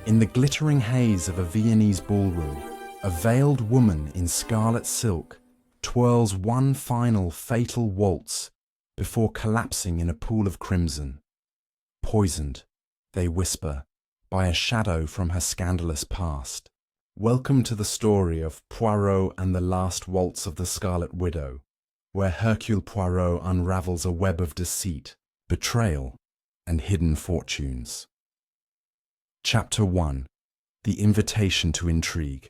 In the glittering haze of a Viennese ballroom, a veiled woman in scarlet silk twirls one final fatal waltz before collapsing in a pool of crimson. Poisoned, they whisper, by a shadow from her scandalous past. Welcome to the story of Poirot and the Last Waltz of the Scarlet Widow, where Hercule Poirot unravels a web of deceit, betrayal, and hidden fortunes. Chapter 1. The Invitation to Intrigue.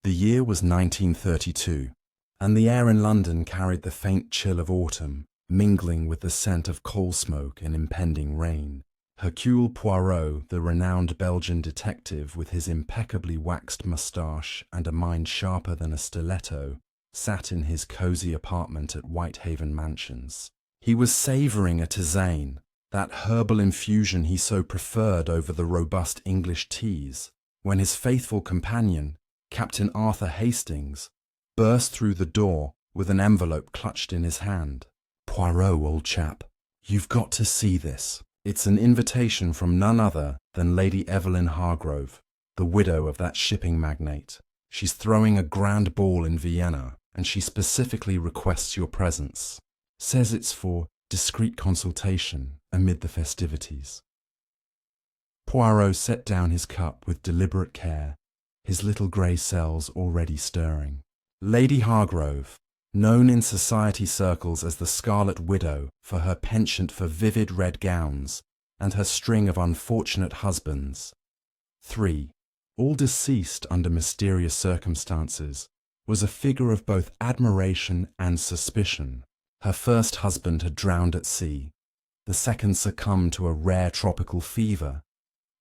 The year was 1932, and the air in London carried the faint chill of autumn, mingling with the scent of coal smoke and impending rain. Hercule Poirot, the renowned Belgian detective with his impeccably waxed moustache and a mind sharper than a stiletto, sat in his cosy apartment at Whitehaven Mansions. He was savouring a tisane, that herbal infusion he so preferred over the robust English teas, when his faithful companion, Captain Arthur Hastings, burst through the door with an envelope clutched in his hand. "Poirot, old chap, you've got to see this. It's an invitation from none other than Lady Evelyn Hargrove, the widow of that shipping magnate. She's throwing a grand ball in Vienna, and she specifically requests your presence. Says it's for discreet consultation amid the festivities." Poirot set down his cup with deliberate care, his little grey cells already stirring. Lady Hargrove, known in society circles as the Scarlet Widow for her penchant for vivid red gowns and her string of unfortunate husbands, 3, all deceased under mysterious circumstances, was a figure of both admiration and suspicion. Her first husband had drowned at sea, the second succumbed to a rare tropical fever,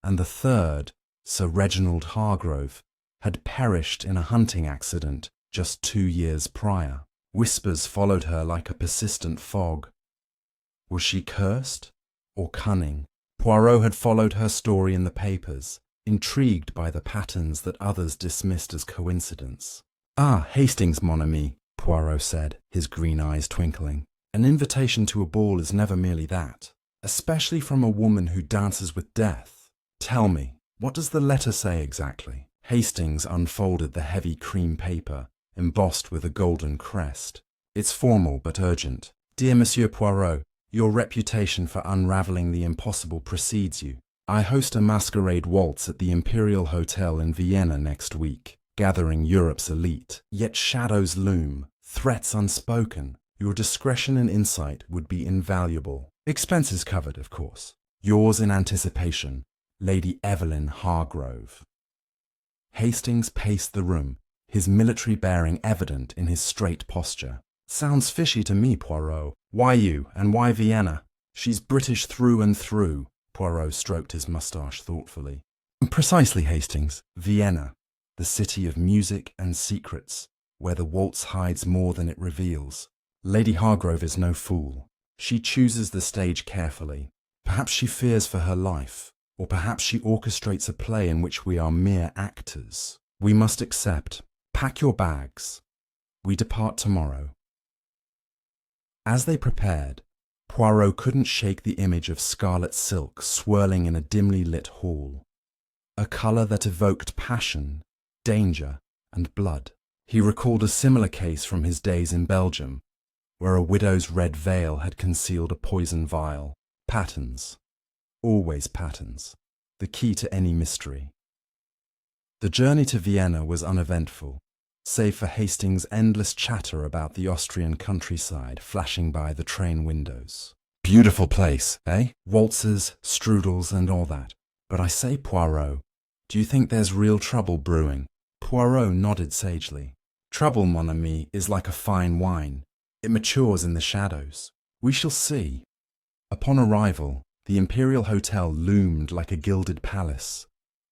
and the third, Sir Reginald Hargrove, had perished in a hunting accident just 2 years prior. Whispers followed her like a persistent fog. Was she cursed or cunning? Poirot had followed her story in the papers, intrigued by the patterns that others dismissed as coincidence. "Ah, Hastings, mon ami," Poirot said, his green eyes twinkling. "An invitation to a ball is never merely that, especially from a woman who dances with death. Tell me, what does the letter say exactly?" Hastings unfolded the heavy cream paper, embossed with a golden crest. "It's formal but urgent. Dear Monsieur Poirot, your reputation for unravelling the impossible precedes you. I host a masquerade waltz at the Imperial Hotel in Vienna next week, gathering Europe's elite. Yet shadows loom, threats unspoken. Your discretion and insight would be invaluable. Expenses covered, of course. Yours in anticipation, Lady Evelyn Hargrove." Hastings paced the room, his military bearing evident in his straight posture. "Sounds fishy to me, Poirot. Why you, and why Vienna?" "She's British through and through," Poirot stroked his moustache thoughtfully. "Precisely, Hastings. Vienna, the city of music and secrets, where the waltz hides more than it reveals. Lady Hargrove is no fool. She chooses the stage carefully. Perhaps she fears for her life, or perhaps she orchestrates a play in which we are mere actors. We must accept. Pack your bags. We depart tomorrow." As they prepared, Poirot couldn't shake the image of scarlet silk swirling in a dimly lit hall, a colour that evoked passion, danger, and blood. He recalled a similar case from his days in Belgium, where a widow's red veil had concealed a poison vial. Patterns. Always patterns. The key to any mystery. The journey to Vienna was uneventful, save for Hastings' endless chatter about the Austrian countryside flashing by the train windows. "Beautiful place, eh? Waltzes, strudels, and all that. But I say, Poirot, do you think there's real trouble brewing?" Poirot nodded sagely. "Trouble, mon ami, is like a fine wine. It matures in the shadows. We shall see." Upon arrival, the Imperial Hotel loomed like a gilded palace,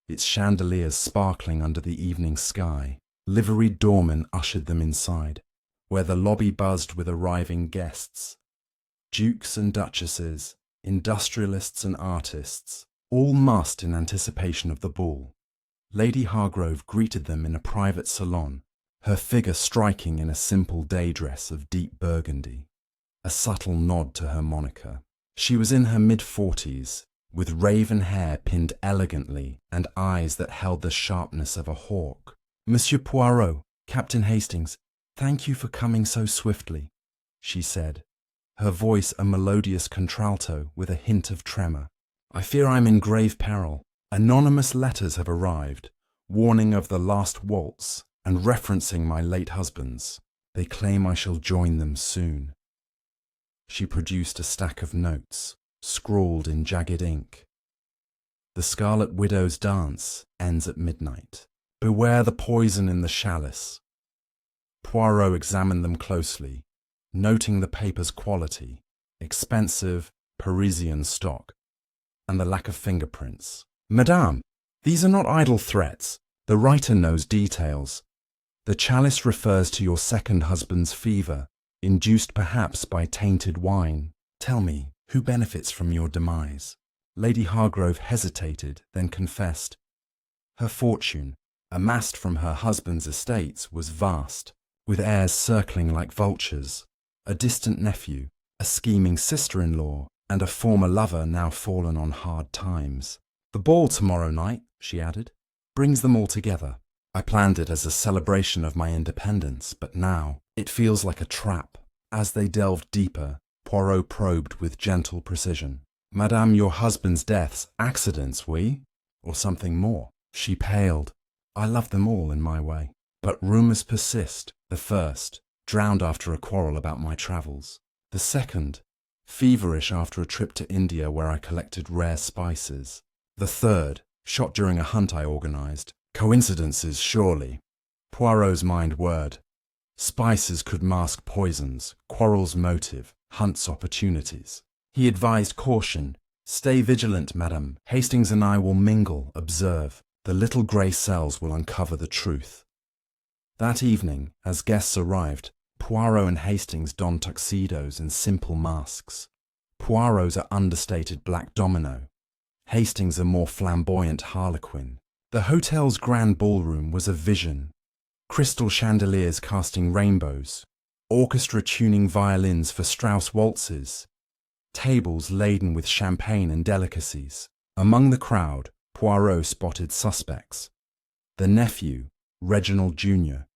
its chandeliers sparkling under the evening sky. Liveried doormen ushered them inside, where the lobby buzzed with arriving guests. Dukes and duchesses, industrialists and artists, all massed in anticipation of the ball. Lady Hargrove greeted them in a private salon, her figure striking in a simple day dress of deep burgundy, a subtle nod to her moniker. She was in her mid-40s, with raven hair pinned elegantly and eyes that held the sharpness of a hawk. "Monsieur Poirot, Captain Hastings, thank you for coming so swiftly," she said, her voice a melodious contralto with a hint of tremor. "I fear I'm in grave peril. Anonymous letters have arrived, warning of the last waltz and referencing my late husband's. They claim I shall join them soon." She produced a stack of notes, scrawled in jagged ink. "The Scarlet Widow's dance ends at midnight. Beware the poison in the chalice." Poirot examined them closely, noting the paper's quality, expensive Parisian stock, and the lack of fingerprints. "Madame, these are not idle threats. The writer knows details. The chalice refers to your second husband's fever, induced perhaps by tainted wine. Tell me, who benefits from your demise?" Lady Hargrove hesitated, then confessed. Her fortune, amassed from her husband's estates, was vast, with heirs circling like vultures, a distant nephew, a scheming sister-in-law, and a former lover now fallen on hard times. "The ball tomorrow night," she added, "brings them all together. I planned it as a celebration of my independence, but now it feels like a trap." As they delved deeper, Poirot probed with gentle precision. "Madame, your husband's deaths, accidents, oui? Or something more?" She paled. "I love them all in my way. But rumours persist. The first, drowned after a quarrel about my travels. The second, feverish after a trip to India where I collected rare spices. The third, shot during a hunt I organised. Coincidences, surely." Poirot's mind whirred. Spices could mask poisons, quarrels motive, hunts opportunities. He advised caution. "Stay vigilant, madame. Hastings and I will mingle, observe. The little grey cells will uncover the truth." That evening, as guests arrived, Poirot and Hastings donned tuxedos and simple masks. Poirot's a understated black domino, Hastings a more flamboyant harlequin. The hotel's grand ballroom was a vision. Crystal chandeliers casting rainbows, orchestra tuning violins for Strauss waltzes, tables laden with champagne and delicacies. Among the crowd, Poirot spotted suspects. The nephew, Reginald Jr.,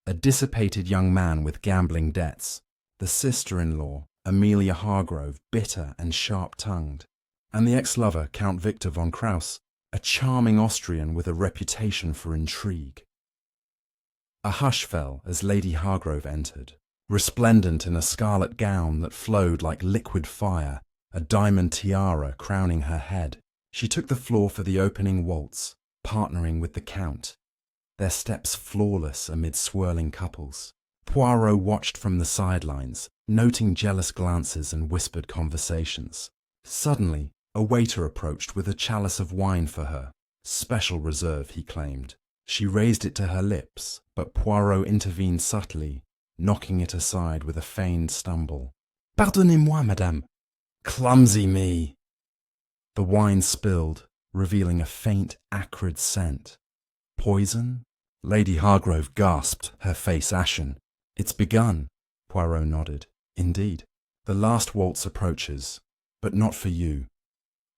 a dissipated young man with gambling debts. The sister-in-law, Amelia Hargrove, bitter and sharp-tongued. And the ex-lover, Count Victor von Krauss, a charming Austrian with a reputation for intrigue. A hush fell as Lady Hargrove entered, resplendent in a scarlet gown that flowed like liquid fire, a diamond tiara crowning her head. She took the floor for the opening waltz, partnering with the Count, their steps flawless amid swirling couples. Poirot watched from the sidelines, noting jealous glances and whispered conversations. Suddenly, a waiter approached with a chalice of wine for her. Special reserve, he claimed. She raised it to her lips, but Poirot intervened subtly, knocking it aside with a feigned stumble. "Pardonnez-moi, madame." "Clumsy me!" The wine spilled, revealing a faint, acrid scent. "Poison?" Lady Hargrove gasped, her face ashen. "It's begun," Poirot nodded. "Indeed. The last waltz approaches, but not for you.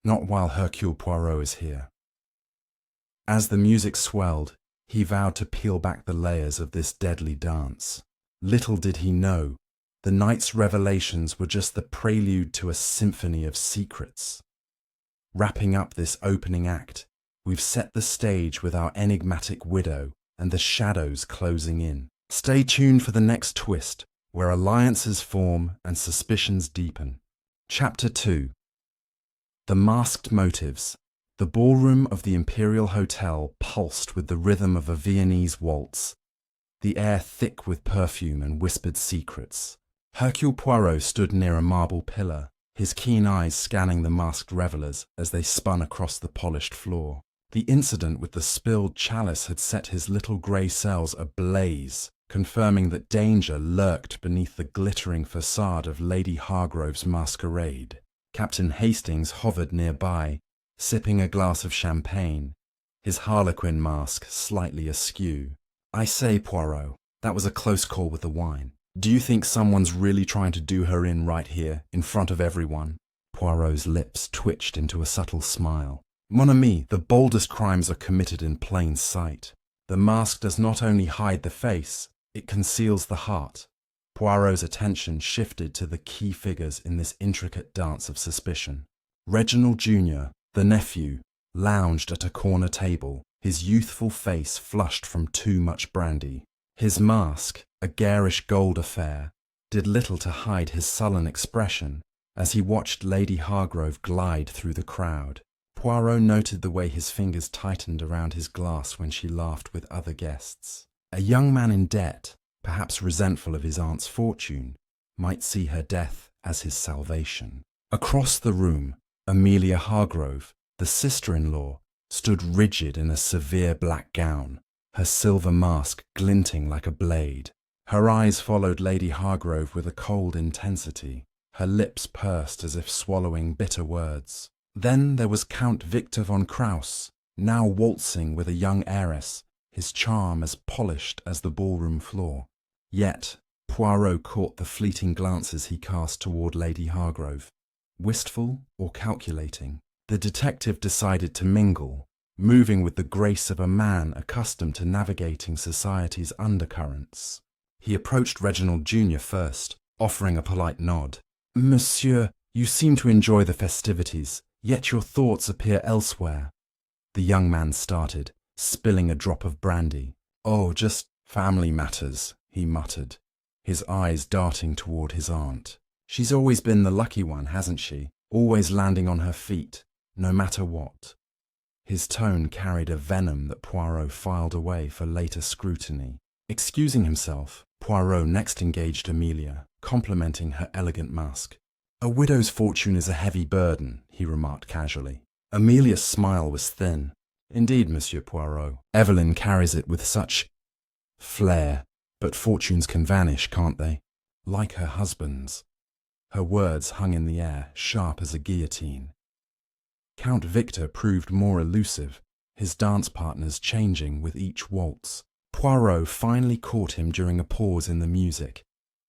Not while Hercule Poirot is here." As the music swelled, he vowed to peel back the layers of this deadly dance. Little did he know, the night's revelations were just the prelude to a symphony of secrets. Wrapping up this opening act, we've set the stage with our enigmatic widow and the shadows closing in. Stay tuned for the next twist, where alliances form and suspicions deepen. Chapter 2. The Masked Motives. The ballroom of the Imperial Hotel pulsed with the rhythm of a Viennese waltz, the air thick with perfume and whispered secrets. Hercule Poirot stood near a marble pillar, his keen eyes scanning the masked revellers as they spun across the polished floor. The incident with the spilled chalice had set his little grey cells ablaze, confirming that danger lurked beneath the glittering facade of Lady Hargrove's masquerade. Captain Hastings hovered nearby, sipping a glass of champagne, his harlequin mask slightly askew. "I say, Poirot, that was a close call with the wine. Do you think someone's really trying to do her in right here, in front of everyone?" Poirot's lips twitched into a subtle smile. Mon ami, the boldest crimes are committed in plain sight. The mask does not only hide the face, it conceals the heart. Poirot's attention shifted to the key figures in this intricate dance of suspicion. Reginald Jr., the nephew, lounged at a corner table, his youthful face flushed from too much brandy. His mask, a garish gold affair, did little to hide his sullen expression as he watched Lady Hargrove glide through the crowd. Poirot noted the way his fingers tightened around his glass when she laughed with other guests. A young man in debt, perhaps resentful of his aunt's fortune, might see her death as his salvation. Across the room, Amelia Hargrove, the sister-in-law, stood rigid in a severe black gown, her silver mask glinting like a blade. Her eyes followed Lady Hargrove with a cold intensity, her lips pursed as if swallowing bitter words. Then there was Count Victor von Krauss, now waltzing with a young heiress, his charm as polished as the ballroom floor. Yet Poirot caught the fleeting glances he cast toward Lady Hargrove. Wistful or calculating, the detective decided to mingle, moving with the grace of a man accustomed to navigating society's undercurrents. He approached Reginald Jr. first, offering a polite nod. "Monsieur, you seem to enjoy the festivities, yet your thoughts appear elsewhere." The young man started, spilling a drop of brandy. "Oh, just family matters," he muttered, his eyes darting toward his aunt. "She's always been the lucky one, hasn't she? Always landing on her feet, no matter what." His tone carried a venom that Poirot filed away for later scrutiny. Excusing himself, Poirot next engaged Amelia, complimenting her elegant mask. "A widow's fortune is a heavy burden," he remarked casually. Amelia's smile was thin. "Indeed, Monsieur Poirot, Evelyn carries it with such flair, but fortunes can vanish, can't they? Like her husband's." Her words hung in the air, sharp as a guillotine. Count Victor proved more elusive, his dance partners changing with each waltz. Poirot finally caught him during a pause in the music,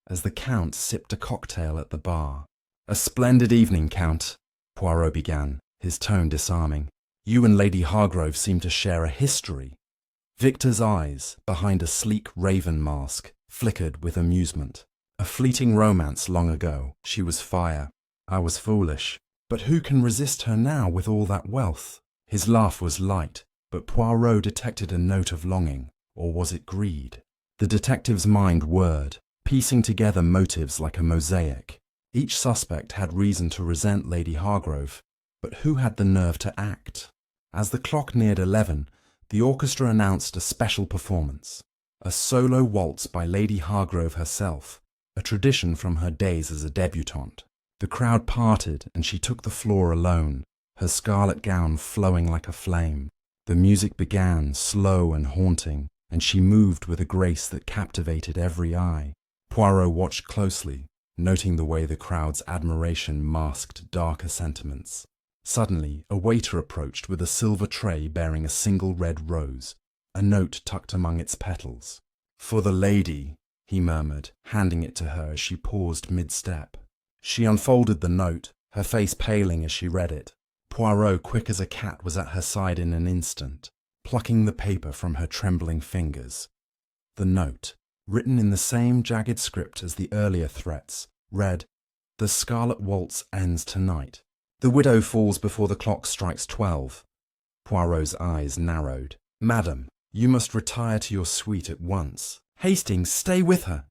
as the Count sipped a cocktail at the bar. "A splendid evening, Count," Poirot began, his tone disarming. "You and Lady Hargrove seem to share a history." Victor's eyes, behind a sleek raven mask, flickered with amusement. "A fleeting romance long ago. She was fire. I was foolish. But who can resist her now with all that wealth?" His laugh was light, but Poirot detected a note of longing, or was it greed? The detective's mind whirred, piecing together motives like a mosaic. Each suspect had reason to resent Lady Hargrove, but who had the nerve to act? As the clock neared 11, the orchestra announced a special performance, a solo waltz by Lady Hargrove herself, a tradition from her days as a debutante. The crowd parted and she took the floor alone, her scarlet gown flowing like a flame. The music began, slow and haunting, and she moved with a grace that captivated every eye. Poirot watched closely, noting the way the crowd's admiration masked darker sentiments. Suddenly, a waiter approached with a silver tray bearing a single red rose, a note tucked among its petals. "For the lady," he murmured, handing it to her as she paused mid-step. She unfolded the note, her face paling as she read it. Poirot, quick as a cat, was at her side in an instant, plucking the paper from her trembling fingers. The note, written in the same jagged script as the earlier threats, read, "The Scarlet Waltz ends tonight. The widow falls before the clock strikes 12. Poirot's eyes narrowed. "Madam, you must retire to your suite at once. Hastings, stay with her."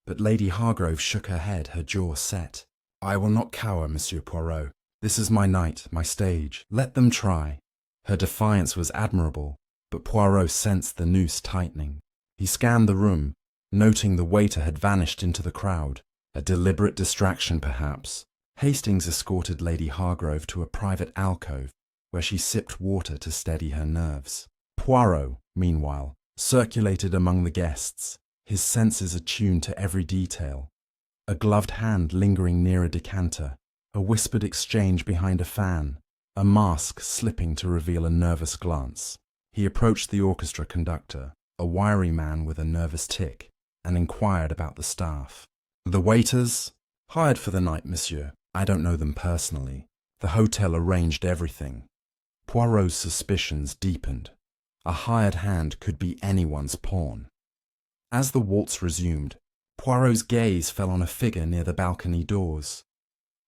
But Lady Hargrove shook her head, her jaw set. "I will not cower, Monsieur Poirot. This is my night, my stage. Let them try." Her defiance was admirable, but Poirot sensed the noose tightening. He scanned the room, noting the waiter had vanished into the crowd. A deliberate distraction, perhaps. Hastings escorted Lady Hargrove to a private alcove, where she sipped water to steady her nerves. Poirot, meanwhile, circulated among the guests, his senses attuned to every detail. A gloved hand lingering near a decanter, a whispered exchange behind a fan, a mask slipping to reveal a nervous glance. He approached the orchestra conductor, a wiry man with a nervous tic, and inquired about the staff. "The waiters? Hired for the night, monsieur. I don't know them personally. The hotel arranged everything. Poirot's suspicions deepened. A hired hand could be anyone's pawn. As the waltz resumed, Poirot's gaze fell on a figure near the balcony doors.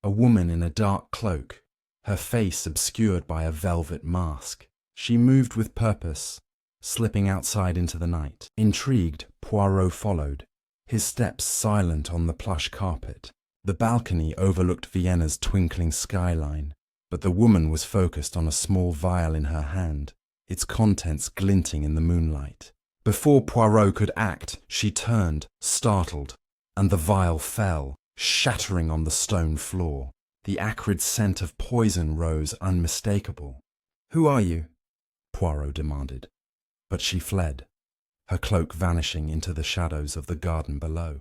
A woman in a dark cloak, her face obscured by a velvet mask. She moved with purpose, slipping outside into the night. Intrigued, Poirot followed, his steps silent on the plush carpet. The balcony overlooked Vienna's twinkling skyline, but the woman was focused on a small vial in her hand, its contents glinting in the moonlight. Before Poirot could act, she turned, startled, and the vial fell, shattering on the stone floor. The acrid scent of poison rose unmistakable. "Who are you?" Poirot demanded. But she fled, her cloak vanishing into the shadows of the garden below.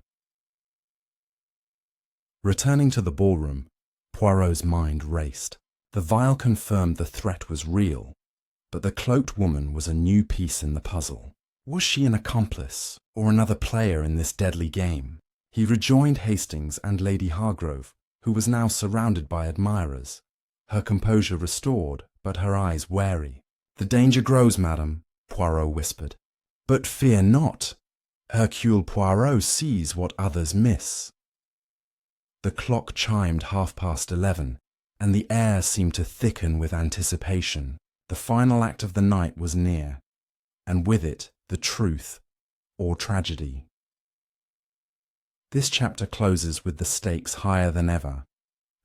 Returning to the ballroom, Poirot's mind raced. The vial confirmed the threat was real, but the cloaked woman was a new piece in the puzzle. Was she an accomplice, or another player in this deadly game? He rejoined Hastings and Lady Hargrove, who was now surrounded by admirers, her composure restored, but her eyes wary. "The danger grows, madam," Poirot whispered. "But fear not. Hercule Poirot sees what others miss." The clock chimed 11:30, and the air seemed to thicken with anticipation. The final act of the night was near, and with it the truth, or tragedy. This chapter closes with the stakes higher than ever,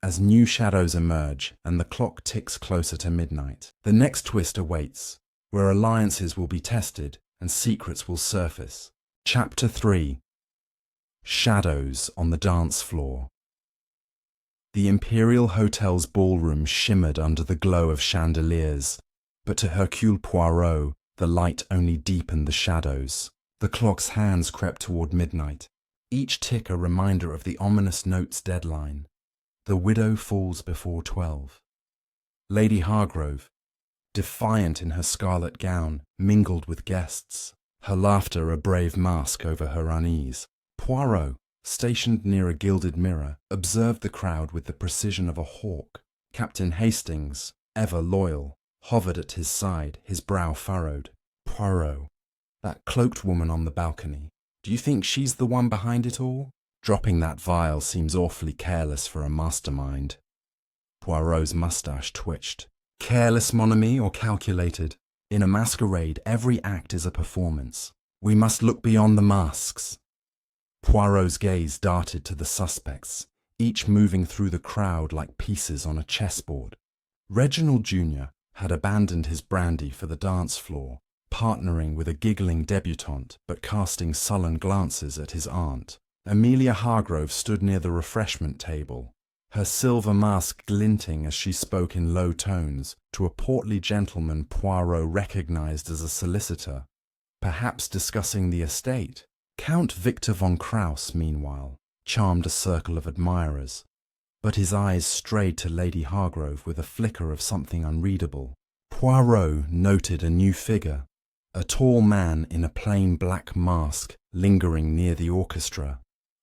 as new shadows emerge and the clock ticks closer to midnight. The next twist awaits, where alliances will be tested and secrets will surface. Chapter 3: Shadows on the Dance Floor. The Imperial Hotel's ballroom shimmered under the glow of chandeliers, but to Hercule Poirot, the light only deepened the shadows. The clock's hands crept toward midnight, each tick a reminder of the ominous note's deadline. The widow falls before 12. Lady Hargrove, defiant in her scarlet gown, mingled with guests, her laughter a brave mask over her unease. Poirot, stationed near a gilded mirror, observed the crowd with the precision of a hawk. Captain Hastings, ever loyal, hovered at his side, his brow furrowed. "Poirot, that cloaked woman on the balcony, do you think she's the one behind it all? Dropping that vial seems awfully careless for a mastermind." Poirot's moustache twitched. "Careless, mon ami, or calculated? In a masquerade, every act is a performance. We must look beyond the masks." Poirot's gaze darted to the suspects, each moving through the crowd like pieces on a chessboard. Reginald Jr. had abandoned his brandy for the dance floor, partnering with a giggling debutante but casting sullen glances at his aunt. Amelia Hargrove stood near the refreshment table, her silver mask glinting as she spoke in low tones to a portly gentleman Poirot recognized as a solicitor, perhaps discussing the estate. Count Victor von Krauss, meanwhile, charmed a circle of admirers, but his eyes strayed to Lady Hargrove with a flicker of something unreadable. Poirot noted a new figure, a tall man in a plain black mask lingering near the orchestra,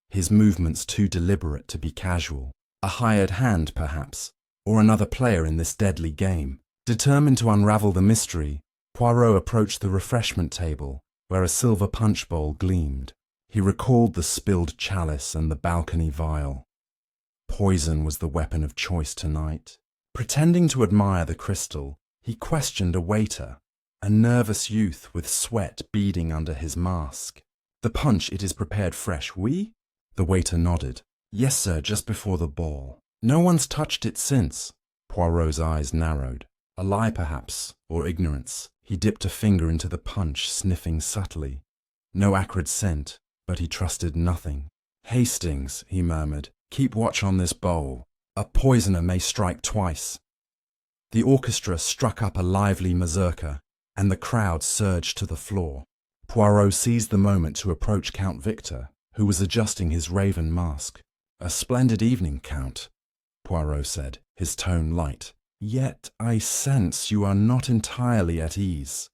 his movements too deliberate to be casual. A hired hand, perhaps, or another player in this deadly game. Determined to unravel the mystery, Poirot approached the refreshment table, where a silver punch bowl gleamed. He recalled the spilled chalice and the balcony vial. Poison was the weapon of choice tonight. Pretending to admire the crystal, he questioned a waiter, a nervous youth with sweat beading under his mask. "The punch, it is prepared fresh, oui?" The waiter nodded. "Yes, sir, just before the ball." "No one's touched it since." Poirot's eyes narrowed. A lie, perhaps, or ignorance. He dipped a finger into the punch, sniffing subtly. No acrid scent, but he trusted nothing. "Hastings," he murmured, "keep watch on this bowl. A poisoner may strike twice." The orchestra struck up a lively mazurka, and the crowd surged to the floor. Poirot seized the moment to approach Count Victor, who was adjusting his raven mask. "A splendid evening, Count," Poirot said, his tone light. "Yet I sense you are not entirely at ease."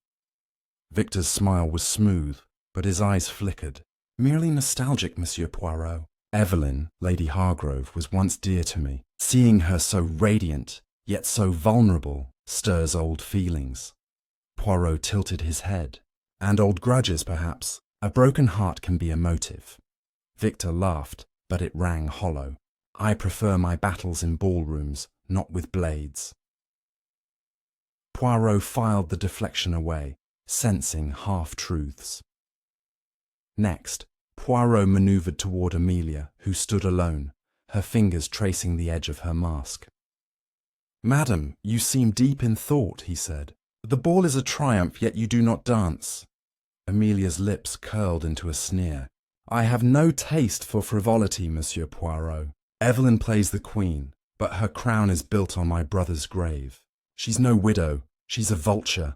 Victor's smile was smooth, but his eyes flickered. "Merely nostalgic, Monsieur Poirot. Evelyn, Lady Hargrove, was once dear to me. Seeing her so radiant, yet so vulnerable, stirs old feelings. Poirot tilted his head. And old grudges, perhaps. A broken heart can be a motive. Victor laughed, but it rang hollow. I prefer my battles in ballrooms, not with blades. Poirot filed the deflection away, sensing half-truths. Next, Poirot manoeuvred toward Amelia, who stood alone, her fingers tracing the edge of her mask. "Madam, you seem deep in thought," he said. "The ball is a triumph, yet you do not dance." Amelia's lips curled into a sneer. "I have no taste for frivolity, Monsieur Poirot. Evelyn plays the queen, but her crown is built on my brother's grave. She's no widow, she's a vulture."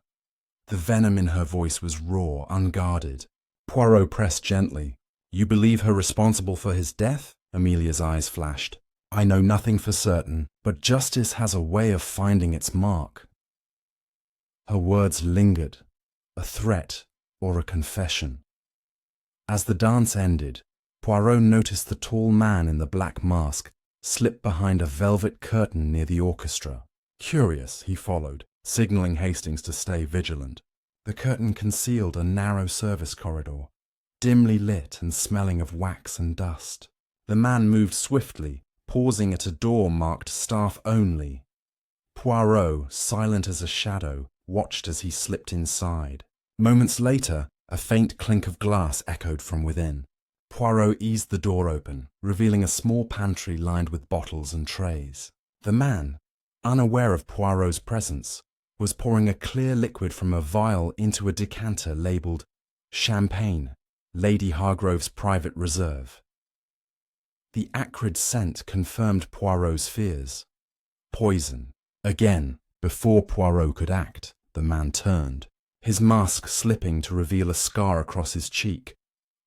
The venom in her voice was raw, unguarded. Poirot pressed gently. "You believe her responsible for his death?" Amelia's eyes flashed. "I know nothing for certain, but justice has a way of finding its mark." Her words lingered, a threat or a confession. As the dance ended, Poirot noticed the tall man in the black mask slip behind a velvet curtain near the orchestra. Curious, he followed, signaling Hastings to stay vigilant. The curtain concealed a narrow service corridor, dimly lit and smelling of wax and dust. The man moved swiftly, pausing at a door marked "Staff Only." Poirot, silent as a shadow, watched as he slipped inside. Moments later, a faint clink of glass echoed from within. Poirot eased the door open, revealing a small pantry lined with bottles and trays. The man, unaware of Poirot's presence, was pouring a clear liquid from a vial into a decanter labelled "Champagne, Lady Hargrove's Private Reserve." The acrid scent confirmed Poirot's fears. Poison. Again, before Poirot could act, the man turned, his mask slipping to reveal a scar across his cheek.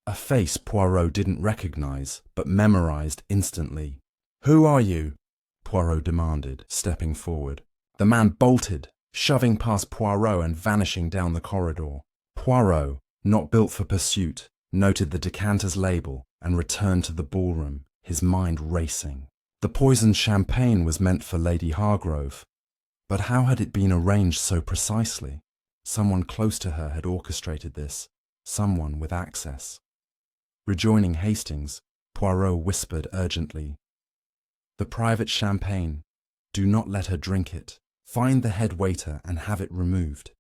A face Poirot didn't recognize, but memorized instantly. "Who are you?" Poirot demanded, stepping forward. The man bolted, shoving past Poirot and vanishing down the corridor. Poirot, not built for pursuit, noted the decanter's label and returned to the ballroom, his mind racing. The poisoned champagne was meant for Lady Hargrove, but how had it been arranged so precisely? Someone close to her had orchestrated this, someone with access. Rejoining Hastings, Poirot whispered urgently, "The private champagne. Do not let her drink it. Find the head waiter and have it removed."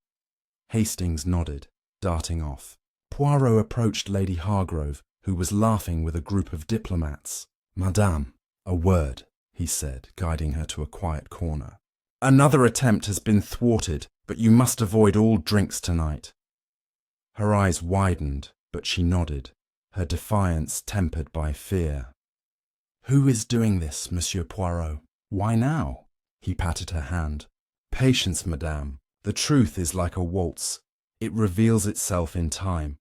Hastings nodded, darting off. Poirot approached Lady Hargrove, who was laughing with a group of diplomats. "Madame, a word," he said, guiding her to a quiet corner. "Another attempt has been thwarted, but you must avoid all drinks tonight." Her eyes widened, but she nodded, her defiance tempered by fear. "Who is doing this, Monsieur Poirot? Why now?" He patted her hand. "Patience, madame. The truth is like a waltz. It reveals itself in time."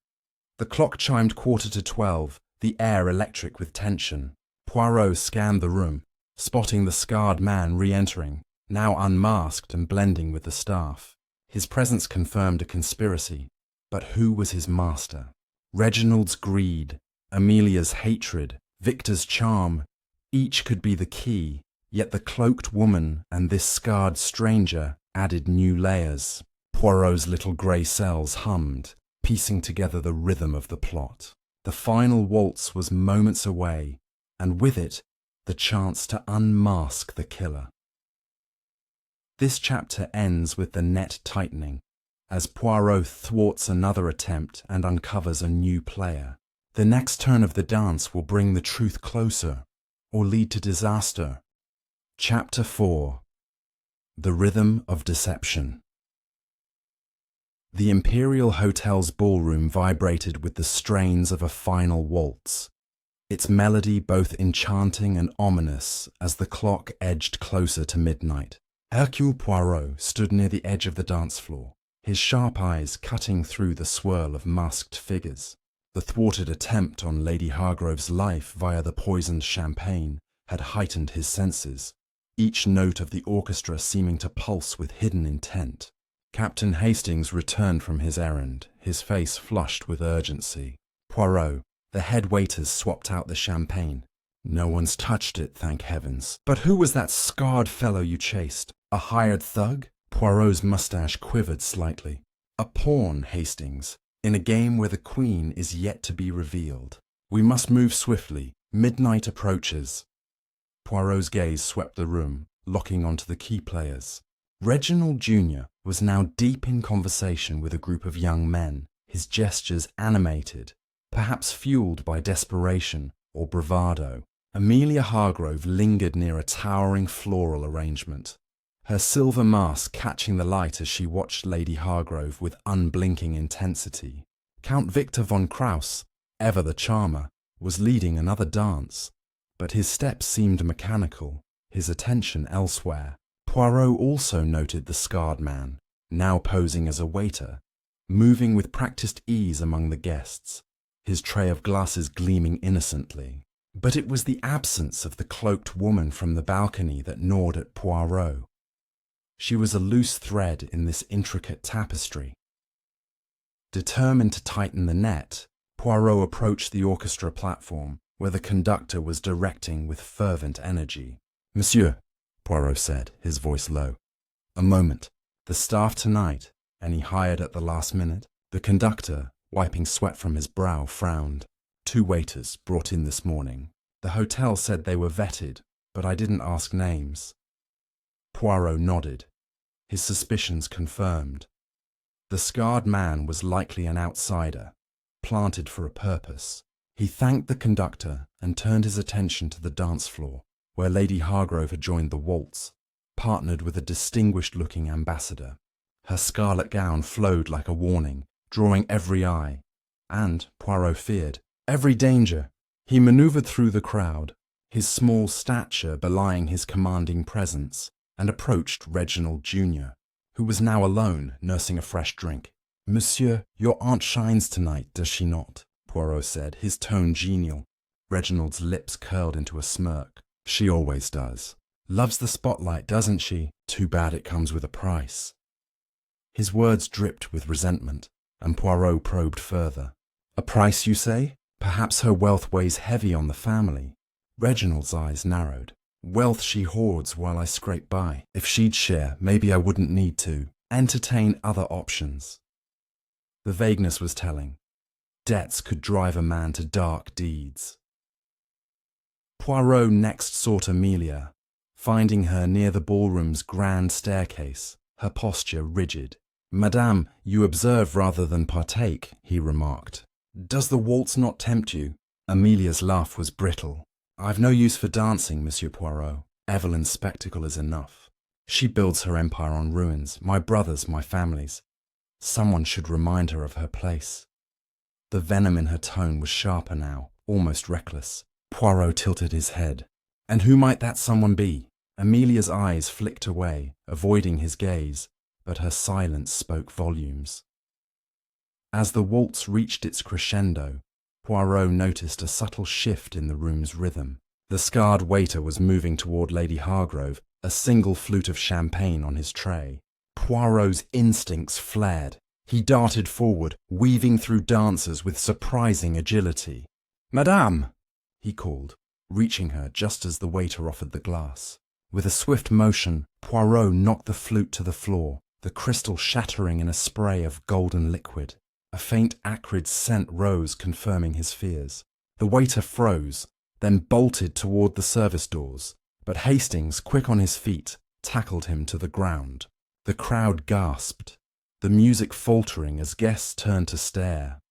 The clock chimed 12:15, the air electric with tension. Poirot scanned the room, spotting the scarred man re-entering, now unmasked and blending with the staff. His presence confirmed a conspiracy, but who was his master? Reginald's greed, Amelia's hatred, Victor's charm, each could be the key, yet the cloaked woman and this scarred stranger added new layers. Poirot's little grey cells hummed, piecing together the rhythm of the plot. The final waltz was moments away, and with it, the chance to unmask the killer. This chapter ends with the net tightening, as Poirot thwarts another attempt and uncovers a new player. The next turn of the dance will bring the truth closer, or lead to disaster. Chapter 4. The Rhythm of Deception. The Imperial Hotel's ballroom vibrated with the strains of a final waltz, its melody both enchanting and ominous as the clock edged closer to midnight. Hercule Poirot stood near the edge of the dance floor, his sharp eyes cutting through the swirl of masked figures. The thwarted attempt on Lady Hargrove's life via the poisoned champagne had heightened his senses, each note of the orchestra seeming to pulse with hidden intent. Captain Hastings returned from his errand, his face flushed with urgency. "Poirot, the head waiters swapped out the champagne. No one's touched it, thank heavens. But who was that scarred fellow you chased? A hired thug? Poirot's mustache quivered slightly. A pawn, Hastings, in a game where the queen is yet to be revealed. We must move swiftly. Midnight approaches. Poirot's gaze swept the room, locking onto the key players. Reginald Jr. was now deep in conversation with a group of young men, his gestures animated, perhaps fueled by desperation or bravado. Amelia Hargrove lingered near a towering floral arrangement, her silver mask catching the light as she watched Lady Hargrove with unblinking intensity. Count Victor von Krauss, ever the charmer, was leading another dance, but his steps seemed mechanical, his attention elsewhere. Poirot also noted the scarred man, now posing as a waiter, moving with practiced ease among the guests, his tray of glasses gleaming innocently. But it was the absence of the cloaked woman from the balcony that gnawed at Poirot. She was a loose thread in this intricate tapestry. Determined to tighten the net, Poirot approached the orchestra platform, where the conductor was directing with fervent energy. "Monsieur," Poirot said, his voice low. "A moment. The staff tonight, any hired at the last minute?" The conductor, wiping sweat from his brow, frowned. "2 waiters brought in this morning. The hotel said they were vetted, but I didn't ask names." Poirot nodded, his suspicions confirmed. The scarred man was likely an outsider, planted for a purpose. He thanked the conductor and turned his attention to the dance floor, where Lady Hargrove had joined the waltz, partnered with a distinguished-looking ambassador. Her scarlet gown flowed like a warning, drawing every eye, and, Poirot feared, every danger. He manoeuvred through the crowd, his small stature belying his commanding presence, and approached Reginald Jr., who was now alone, nursing a fresh drink. "Monsieur, your aunt shines tonight, does she not?" Poirot said, his tone genial. Reginald's lips curled into a smirk. "She always does. Loves the spotlight, doesn't she? Too bad it comes with a price." His words dripped with resentment, and Poirot probed further. "A price, you say? Perhaps her wealth weighs heavy on the family." Reginald's eyes narrowed. "Wealth she hoards while I scrape by. If she'd share, maybe I wouldn't need to. Entertain other options." The vagueness was telling. Debts could drive a man to dark deeds. Poirot next sought Amelia, finding her near the ballroom's grand staircase, her posture rigid. "Madame, you observe rather than partake," he remarked. "Does the waltz not tempt you?" Amelia's laugh was brittle. "I've no use for dancing, Monsieur Poirot. Evelyn's spectacle is enough. She builds her empire on ruins, my brothers, my family's. Someone should remind her of her place." The venom in her tone was sharper now, almost reckless. Poirot tilted his head. "And who might that someone be?" Amelia's eyes flicked away, avoiding his gaze, but her silence spoke volumes. As the waltz reached its crescendo, Poirot noticed a subtle shift in the room's rhythm. The scarred waiter was moving toward Lady Hargrove, a single flute of champagne on his tray. Poirot's instincts flared. He darted forward, weaving through dancers with surprising agility. "Madame!" he called, reaching her just as the waiter offered the glass. With a swift motion, Poirot knocked the flute to the floor, the crystal shattering in a spray of golden liquid. A faint acrid scent rose, confirming his fears. The waiter froze, then bolted toward the service doors, but Hastings, quick on his feet, tackled him to the ground. The crowd gasped, the music faltering as guests turned to stare.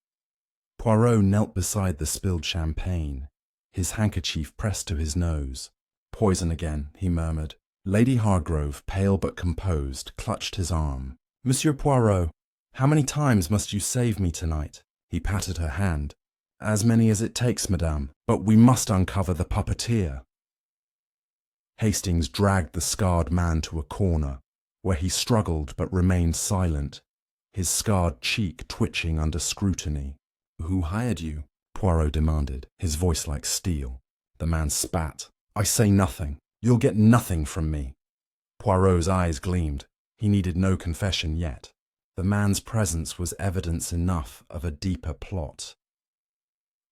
Poirot knelt beside the spilled champagne, his handkerchief pressed to his nose. "Poison again," he murmured. Lady Hargrove, pale but composed, clutched his arm. "Monsieur Poirot, how many times must you save me tonight?" He patted her hand. "As many as it takes, madame, but we must uncover the puppeteer." Hastings dragged the scarred man to a corner, where he struggled but remained silent, his scarred cheek twitching under scrutiny. "Who hired you?" Poirot demanded, his voice like steel. The man spat. "I say nothing. You'll get nothing from me." Poirot's eyes gleamed. He needed no confession yet. The man's presence was evidence enough of a deeper plot.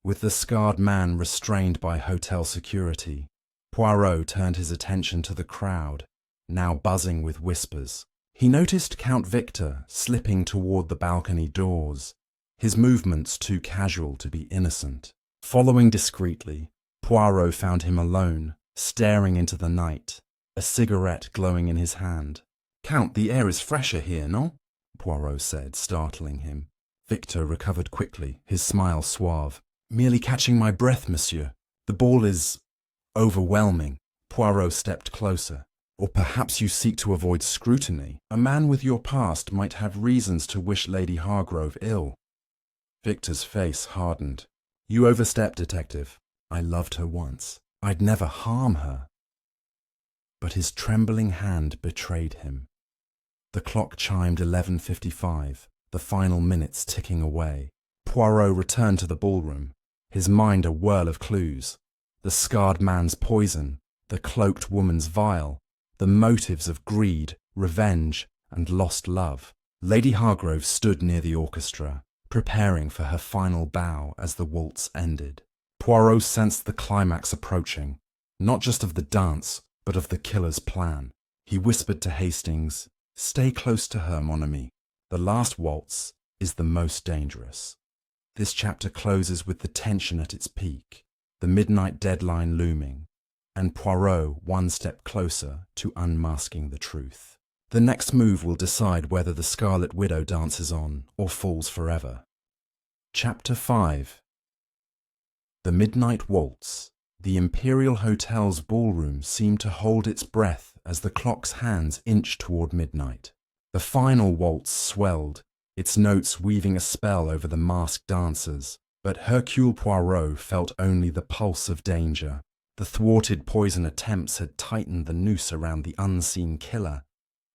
With the scarred man restrained by hotel security, Poirot turned his attention to the crowd, now buzzing with whispers. He noticed Count Victor slipping toward the balcony doors, his movements too casual to be innocent. Following discreetly, Poirot found him alone, staring into the night, a cigarette glowing in his hand. "Count, the air is fresher here, no?" Poirot said, startling him. Victor recovered quickly, his smile suave. "Merely catching my breath, monsieur. The ball is overwhelming." Poirot stepped closer. "Or perhaps you seek to avoid scrutiny. A man with your past might have reasons to wish Lady Hargrove ill." Victor's face hardened. "You overstep, detective. I loved her once. I'd never harm her." But his trembling hand betrayed him. The clock chimed 11:55, the final minutes ticking away. Poirot returned to the ballroom, his mind a whirl of clues. The scarred man's poison, the cloaked woman's vial, the motives of greed, revenge, and lost love. Lady Hargrove stood near the orchestra, preparing for her final bow as the waltz ended. Poirot sensed the climax approaching, not just of the dance, but of the killer's plan. He whispered to Hastings, "Stay close to her, mon ami. The last waltz is the most dangerous." This chapter closes with the tension at its peak, the midnight deadline looming, and Poirot one step closer to unmasking the truth. The next move will decide whether the Scarlet Widow dances on or falls forever. Chapter 5. The Midnight Waltz. The Imperial Hotel's ballroom seemed to hold its breath as the clock's hands inched toward midnight. The final waltz swelled, its notes weaving a spell over the masked dancers, but Hercule Poirot felt only the pulse of danger. The thwarted poison attempts had tightened the noose around the unseen killer,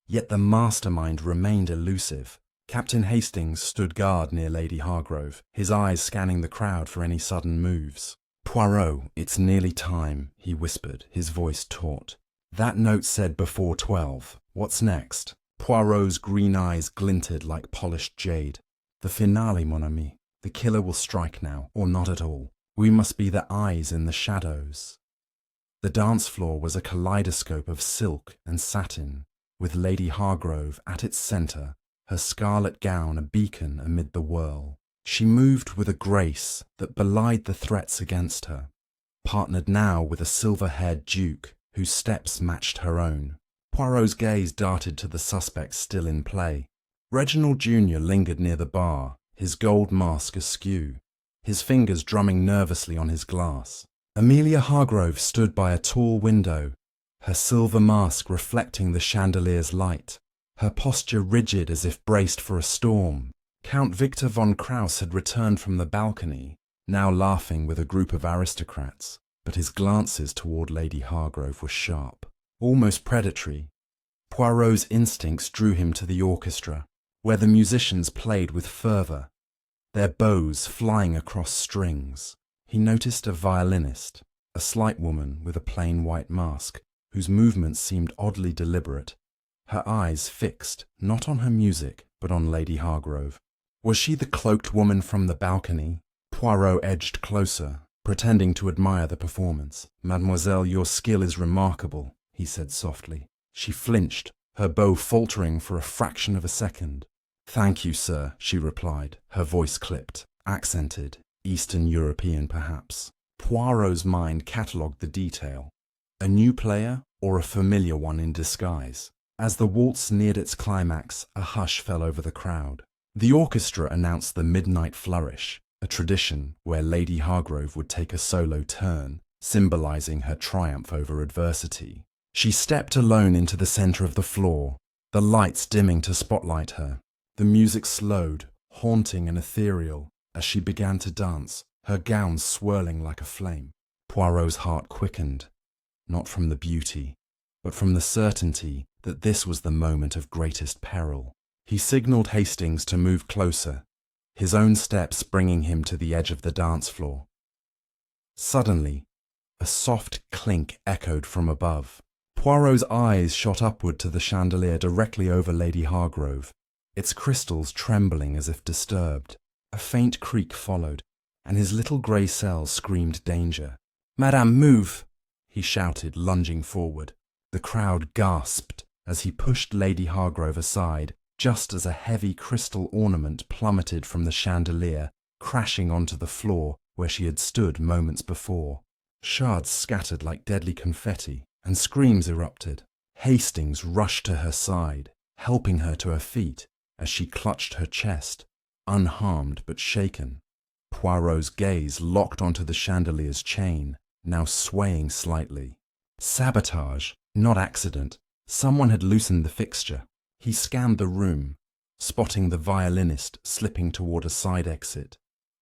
yet the mastermind remained elusive. Captain Hastings stood guard near Lady Hargrove, his eyes scanning the crowd for any sudden moves. "Poirot, it's nearly time," he whispered, his voice taut. "That note said before 12. What's next?" Poirot's green eyes glinted like polished jade. "The finale, mon ami. The killer will strike now, or not at all. We must be the eyes in the shadows." The dance floor was a kaleidoscope of silk and satin, with Lady Hargrove at its centre, her scarlet gown a beacon amid the whirl. She moved with a grace that belied the threats against her, partnered now with a silver-haired duke whose steps matched her own. Poirot's gaze darted to the suspects still in play. Reginald Jr. lingered near the bar, his gold mask askew, his fingers drumming nervously on his glass. Amelia Hargrove stood by a tall window, her silver mask reflecting the chandelier's light, her posture rigid as if braced for a storm. Count Victor von Krauss had returned from the balcony, now laughing with a group of aristocrats, but his glances toward Lady Hargrove were sharp, almost predatory. Poirot's instincts drew him to the orchestra, where the musicians played with fervour, their bows flying across strings. He noticed a violinist, a slight woman with a plain white mask, whose movements seemed oddly deliberate, her eyes fixed not on her music but on Lady Hargrove. Was she the cloaked woman from the balcony? Poirot edged closer, pretending to admire the performance. "Mademoiselle, your skill is remarkable," he said softly. She flinched, her bow faltering for a fraction of a second. "Thank you, sir," she replied, her voice clipped, accented, Eastern European perhaps. Poirot's mind catalogued the detail. A new player or a familiar one in disguise? As the waltz neared its climax, a hush fell over the crowd. The orchestra announced the midnight flourish, a tradition where Lady Hargrove would take a solo turn, symbolizing her triumph over adversity. She stepped alone into the center of the floor, the lights dimming to spotlight her. The music slowed, haunting and ethereal, as she began to dance, her gown swirling like a flame. Poirot's heart quickened, not from the beauty, but from the certainty that this was the moment of greatest peril. He signaled Hastings to move closer, his own steps bringing him to the edge of the dance floor. Suddenly, a soft clink echoed from above. Poirot's eyes shot upward to the chandelier directly over Lady Hargrove, its crystals trembling as if disturbed. A faint creak followed, and his little grey cell screamed danger. "Madame, move!" he shouted, lunging forward. The crowd gasped as he pushed Lady Hargrove aside, just as a heavy crystal ornament plummeted from the chandelier, crashing onto the floor where she had stood moments before. Shards scattered like deadly confetti, and screams erupted. Hastings rushed to her side, helping her to her feet as she clutched her chest, unharmed but shaken. Poirot's gaze locked onto the chandelier's chain, now swaying slightly. Sabotage, not accident. Someone had loosened the fixture. He scanned the room, spotting the violinist slipping toward a side exit,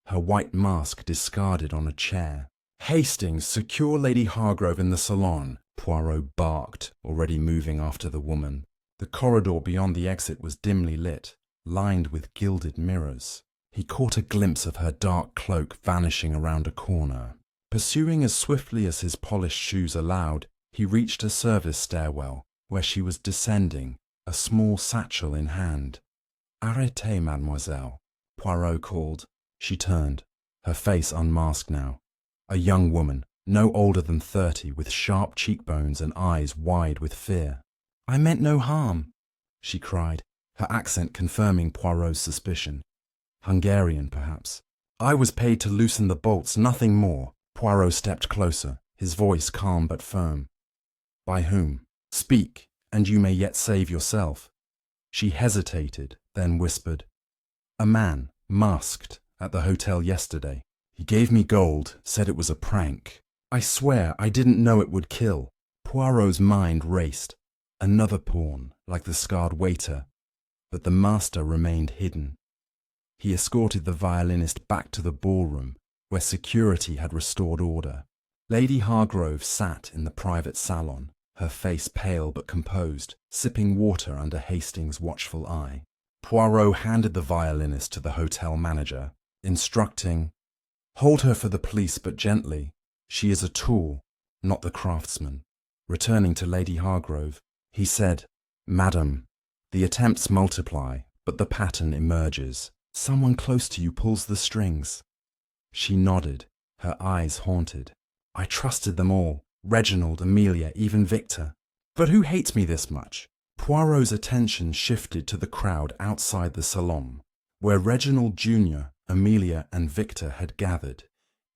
her white mask discarded on a chair. "Hastings, secure Lady Hargrove in the salon," Poirot barked, already moving after the woman. The corridor beyond the exit was dimly lit, lined with gilded mirrors. He caught a glimpse of her dark cloak vanishing around a corner. Pursuing as swiftly as his polished shoes allowed, he reached a service stairwell, where she was descending, a small satchel in hand. "Arrêtez, mademoiselle," Poirot called. She turned, her face unmasked now. A young woman, no older than 30, with sharp cheekbones and eyes wide with fear. "I meant no harm," she cried, her accent confirming Poirot's suspicion. Hungarian, perhaps. "I was paid to loosen the bolts, nothing more." Poirot stepped closer, his voice calm but firm. "By whom? Speak, and you may yet save yourself." She hesitated, then whispered, "A man, masked, at the hotel yesterday. He gave me gold, said it was a prank. I swear I didn't know it would kill." Poirot's mind raced. Another pawn, like the scarred waiter, but the master remained hidden. He escorted the violinist back to the ballroom, where security had restored order. Lady Hargrove sat in the private salon, her face pale but composed, sipping water under Hastings' watchful eye. Poirot handed the violinist to the hotel manager, instructing, "Hold her for the police, but gently. She is a tool, not the craftsman." Returning to Lady Hargrove, he said, "Madam, the attempts multiply, but the pattern emerges. Someone close to you pulls the strings." She nodded, her eyes haunted. "I trusted them all, Reginald, Amelia, even Victor. But who hates me this much?" Poirot's attention shifted to the crowd outside the salon, where Reginald Jr., Amelia, and Victor had gathered,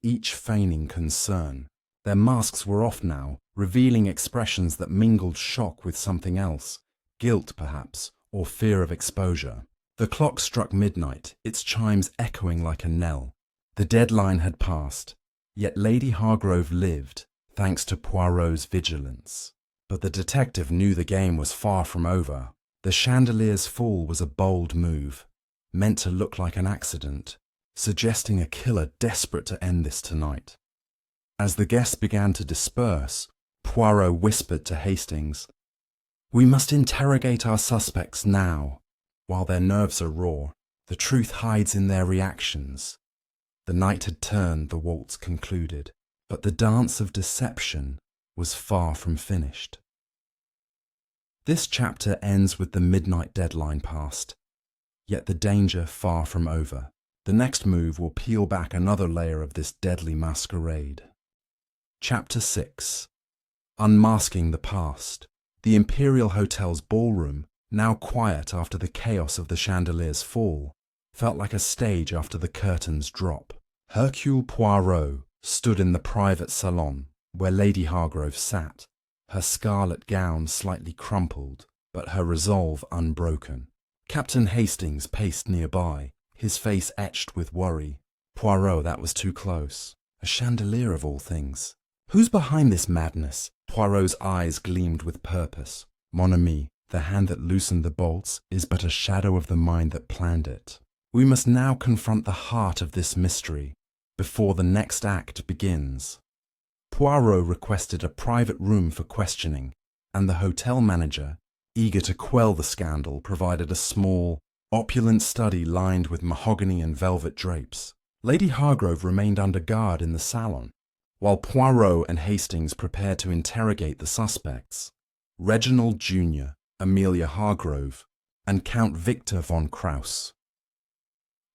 each feigning concern. Their masks were off now, revealing expressions that mingled shock with something else, guilt perhaps, or fear of exposure. The clock struck midnight, its chimes echoing like a knell. The deadline had passed, yet Lady Hargrove lived, thanks to Poirot's vigilance. But the detective knew the game was far from over. The chandelier's fall was a bold move, meant to look like an accident, suggesting a killer desperate to end this tonight. As the guests began to disperse, Poirot whispered to Hastings, "We must interrogate our suspects now. While their nerves are raw, the truth hides in their reactions." The night had turned, the waltz concluded, but the dance of deception was far from finished. This chapter ends with the midnight deadline passed, yet the danger far from over. The next move will peel back another layer of this deadly masquerade. Chapter 6. Unmasking the Past. The Imperial Hotel's ballroom, now quiet after the chaos of the chandelier's fall, felt like a stage after the curtains drop. Hercule Poirot stood in the private salon where Lady Hargrove sat, her scarlet gown slightly crumpled, but her resolve unbroken. Captain Hastings paced nearby, his face etched with worry. "Poirot, that was too close. A chandelier of all things. Who's behind this madness?" Poirot's eyes gleamed with purpose. "Mon ami, the hand that loosened the bolts is but a shadow of the mind that planned it. We must now confront the heart of this mystery, before the next act begins." Poirot requested a private room for questioning, and the hotel manager, eager to quell the scandal, provided a small, opulent study lined with mahogany and velvet drapes. Lady Hargrove remained under guard in the salon, while Poirot and Hastings prepared to interrogate the suspects, Reginald Jr., Amelia Hargrove, and Count Victor von Krauss.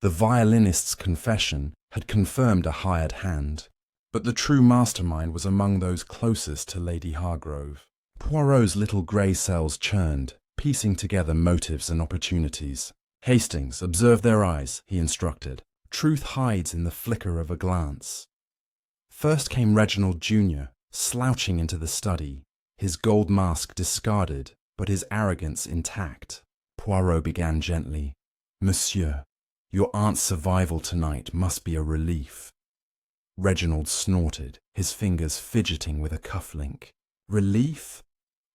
The violinist's confession had confirmed a hired hand, but the true mastermind was among those closest to Lady Hargrove. Poirot's little grey cells churned, piecing together motives and opportunities. "Hastings, observe their eyes," he instructed. "Truth hides in the flicker of a glance." First came Reginald Jr., slouching into the study, his gold mask discarded, but his arrogance intact. Poirot began gently. "Monsieur, your aunt's survival tonight must be a relief." Reginald snorted, his fingers fidgeting with a cufflink. "Relief?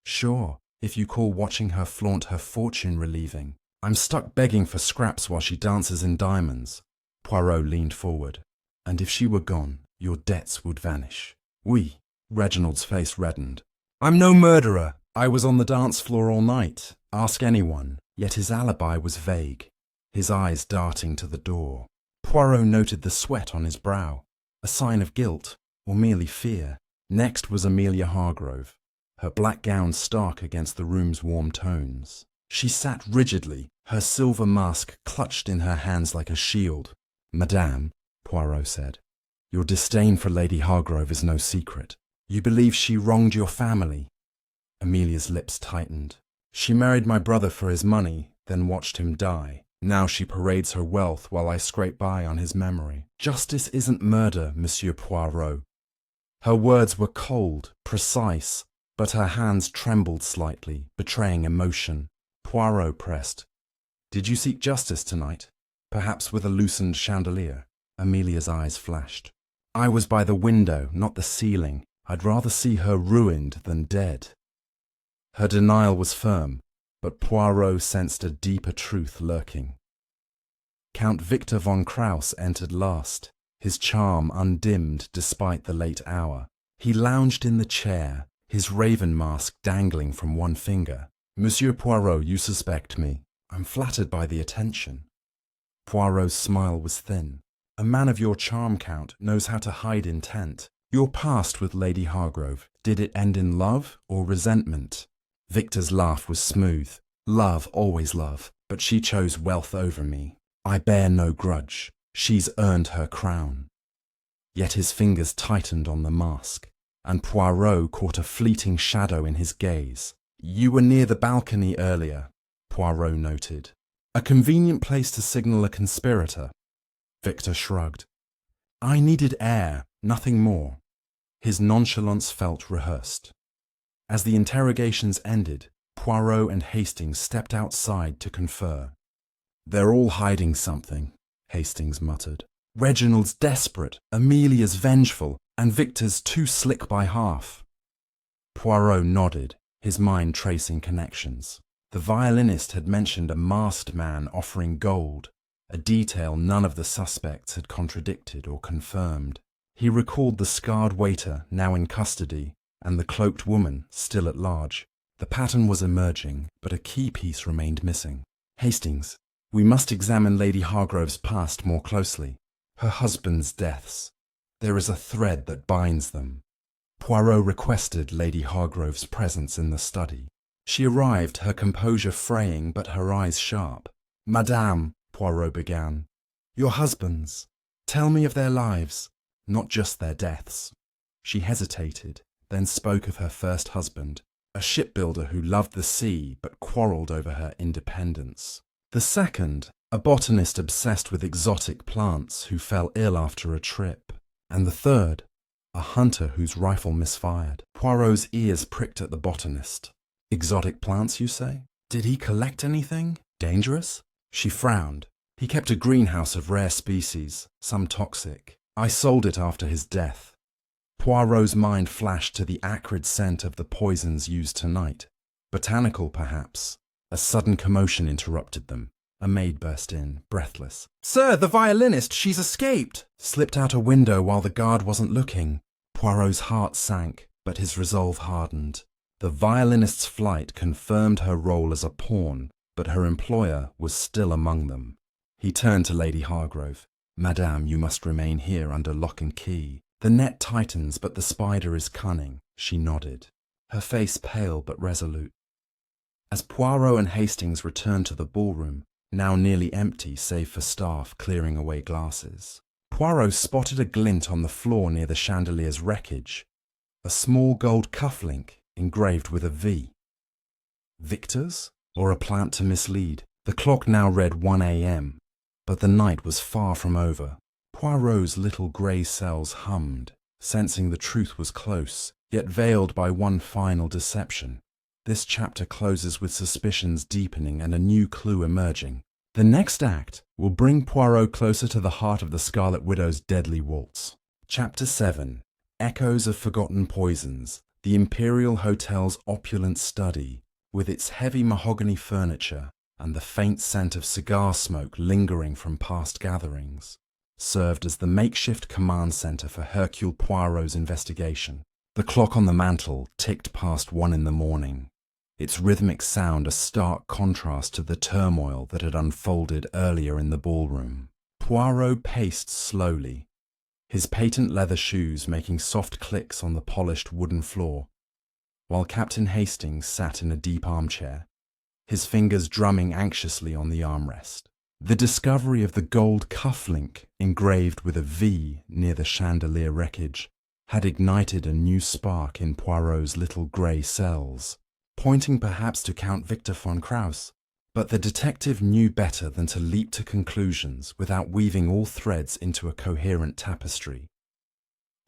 Sure, if you call watching her flaunt her fortune relieving. I'm stuck begging for scraps while she dances in diamonds." Poirot leaned forward. "And if she were gone, your debts would vanish." "Oui." Reginald's face reddened. "I'm no murderer. I was on the dance floor all night. Ask anyone." Yet his alibi was vague, his eyes darting to the door. Poirot noted the sweat on his brow, a sign of guilt, or merely fear. Next was Amelia Hargrove, her black gown stark against the room's warm tones. She sat rigidly, her silver mask clutched in her hands like a shield. "Madame," Poirot said, "your disdain for Lady Hargrove is no secret. You believe she wronged your family." Amelia's lips tightened. "She married my brother for his money, then watched him die. Now she parades her wealth while I scrape by on his memory. Justice isn't murder, Monsieur Poirot." Her words were cold, precise, but her hands trembled slightly, betraying emotion. Poirot pressed. "Did you seek justice tonight? Perhaps with a loosened chandelier?" Amelia's eyes flashed. "I was by the window, not the ceiling. I'd rather see her ruined than dead." Her denial was firm, but Poirot sensed a deeper truth lurking. Count Victor von Krauss entered last, his charm undimmed despite the late hour. He lounged in the chair, his raven mask dangling from one finger. "Monsieur Poirot, you suspect me. I'm flattered by the attention." Poirot's smile was thin. "A man of your charm, Count, knows how to hide intent. Your past with Lady Hargrove, did it end in love or resentment?" Victor's laugh was smooth. "Love, always love, but she chose wealth over me. I bear no grudge. She's earned her crown." Yet his fingers tightened on the mask, and Poirot caught a fleeting shadow in his gaze. "You were near the balcony earlier," Poirot noted. "A convenient place to signal a conspirator." Victor shrugged. "I needed air, nothing more." His nonchalance felt rehearsed. As the interrogations ended, Poirot and Hastings stepped outside to confer. "They're all hiding something," Hastings muttered. "Reginald's desperate, Amelia's vengeful, and Victor's too slick by half." Poirot nodded, his mind tracing connections. The violinist had mentioned a masked man offering gold, a detail none of the suspects had contradicted or confirmed. He recalled the scarred waiter, now in custody, and the cloaked woman, still at large. The pattern was emerging, but a key piece remained missing. "Hastings, we must examine Lady Hargrove's past more closely. Her husband's deaths. There is a thread that binds them." Poirot requested Lady Hargrove's presence in the study. She arrived, her composure fraying but her eyes sharp. "Madame," Poirot began, "your husbands. Tell me of their lives, not just their deaths." She hesitated, then spoke of her first husband, a shipbuilder who loved the sea but quarrelled over her independence. The second, a botanist obsessed with exotic plants who fell ill after a trip. And the third, a hunter whose rifle misfired. Poirot's ears pricked at the botanist. "Exotic plants, you say? Did he collect anything? Dangerous?" She frowned. "He kept a greenhouse of rare species, some toxic. I sold it after his death." Poirot's mind flashed to the acrid scent of the poisons used tonight. Botanical, perhaps. A sudden commotion interrupted them. A maid burst in, breathless. "Sir, the violinist, she's escaped!" Slipped out a window while the guard wasn't looking. Poirot's heart sank, but his resolve hardened. The violinist's flight confirmed her role as a pawn, but her employer was still among them. He turned to Lady Hargrove. "Madame, you must remain here under lock and key. The net tightens, but the spider is cunning." She nodded, her face pale but resolute. As Poirot and Hastings returned to the ballroom, now nearly empty save for staff clearing away glasses, Poirot spotted a glint on the floor near the chandelier's wreckage, a small gold cufflink engraved with a V. Victor's? Or a plant to mislead? The clock now read 1 a.m., but the night was far from over. Poirot's little grey cells hummed, sensing the truth was close, yet veiled by one final deception. This chapter closes with suspicions deepening and a new clue emerging. The next act will bring Poirot closer to the heart of the Scarlet Widow's deadly waltz. Chapter 7. Echoes of Forgotten Poisons. The Imperial Hotel's opulent study, with its heavy mahogany furniture and the faint scent of cigar smoke lingering from past gatherings, served as the makeshift command centre for Hercule Poirot's investigation. The clock on the mantel ticked past 1 in the morning, its rhythmic sound a stark contrast to the turmoil that had unfolded earlier in the ballroom. Poirot paced slowly, his patent leather shoes making soft clicks on the polished wooden floor, while Captain Hastings sat in a deep armchair, his fingers drumming anxiously on the armrest. The discovery of the gold cufflink engraved with a V near the chandelier wreckage had ignited a new spark in Poirot's little grey cells, pointing perhaps to Count Victor von Krauss. But the detective knew better than to leap to conclusions without weaving all threads into a coherent tapestry.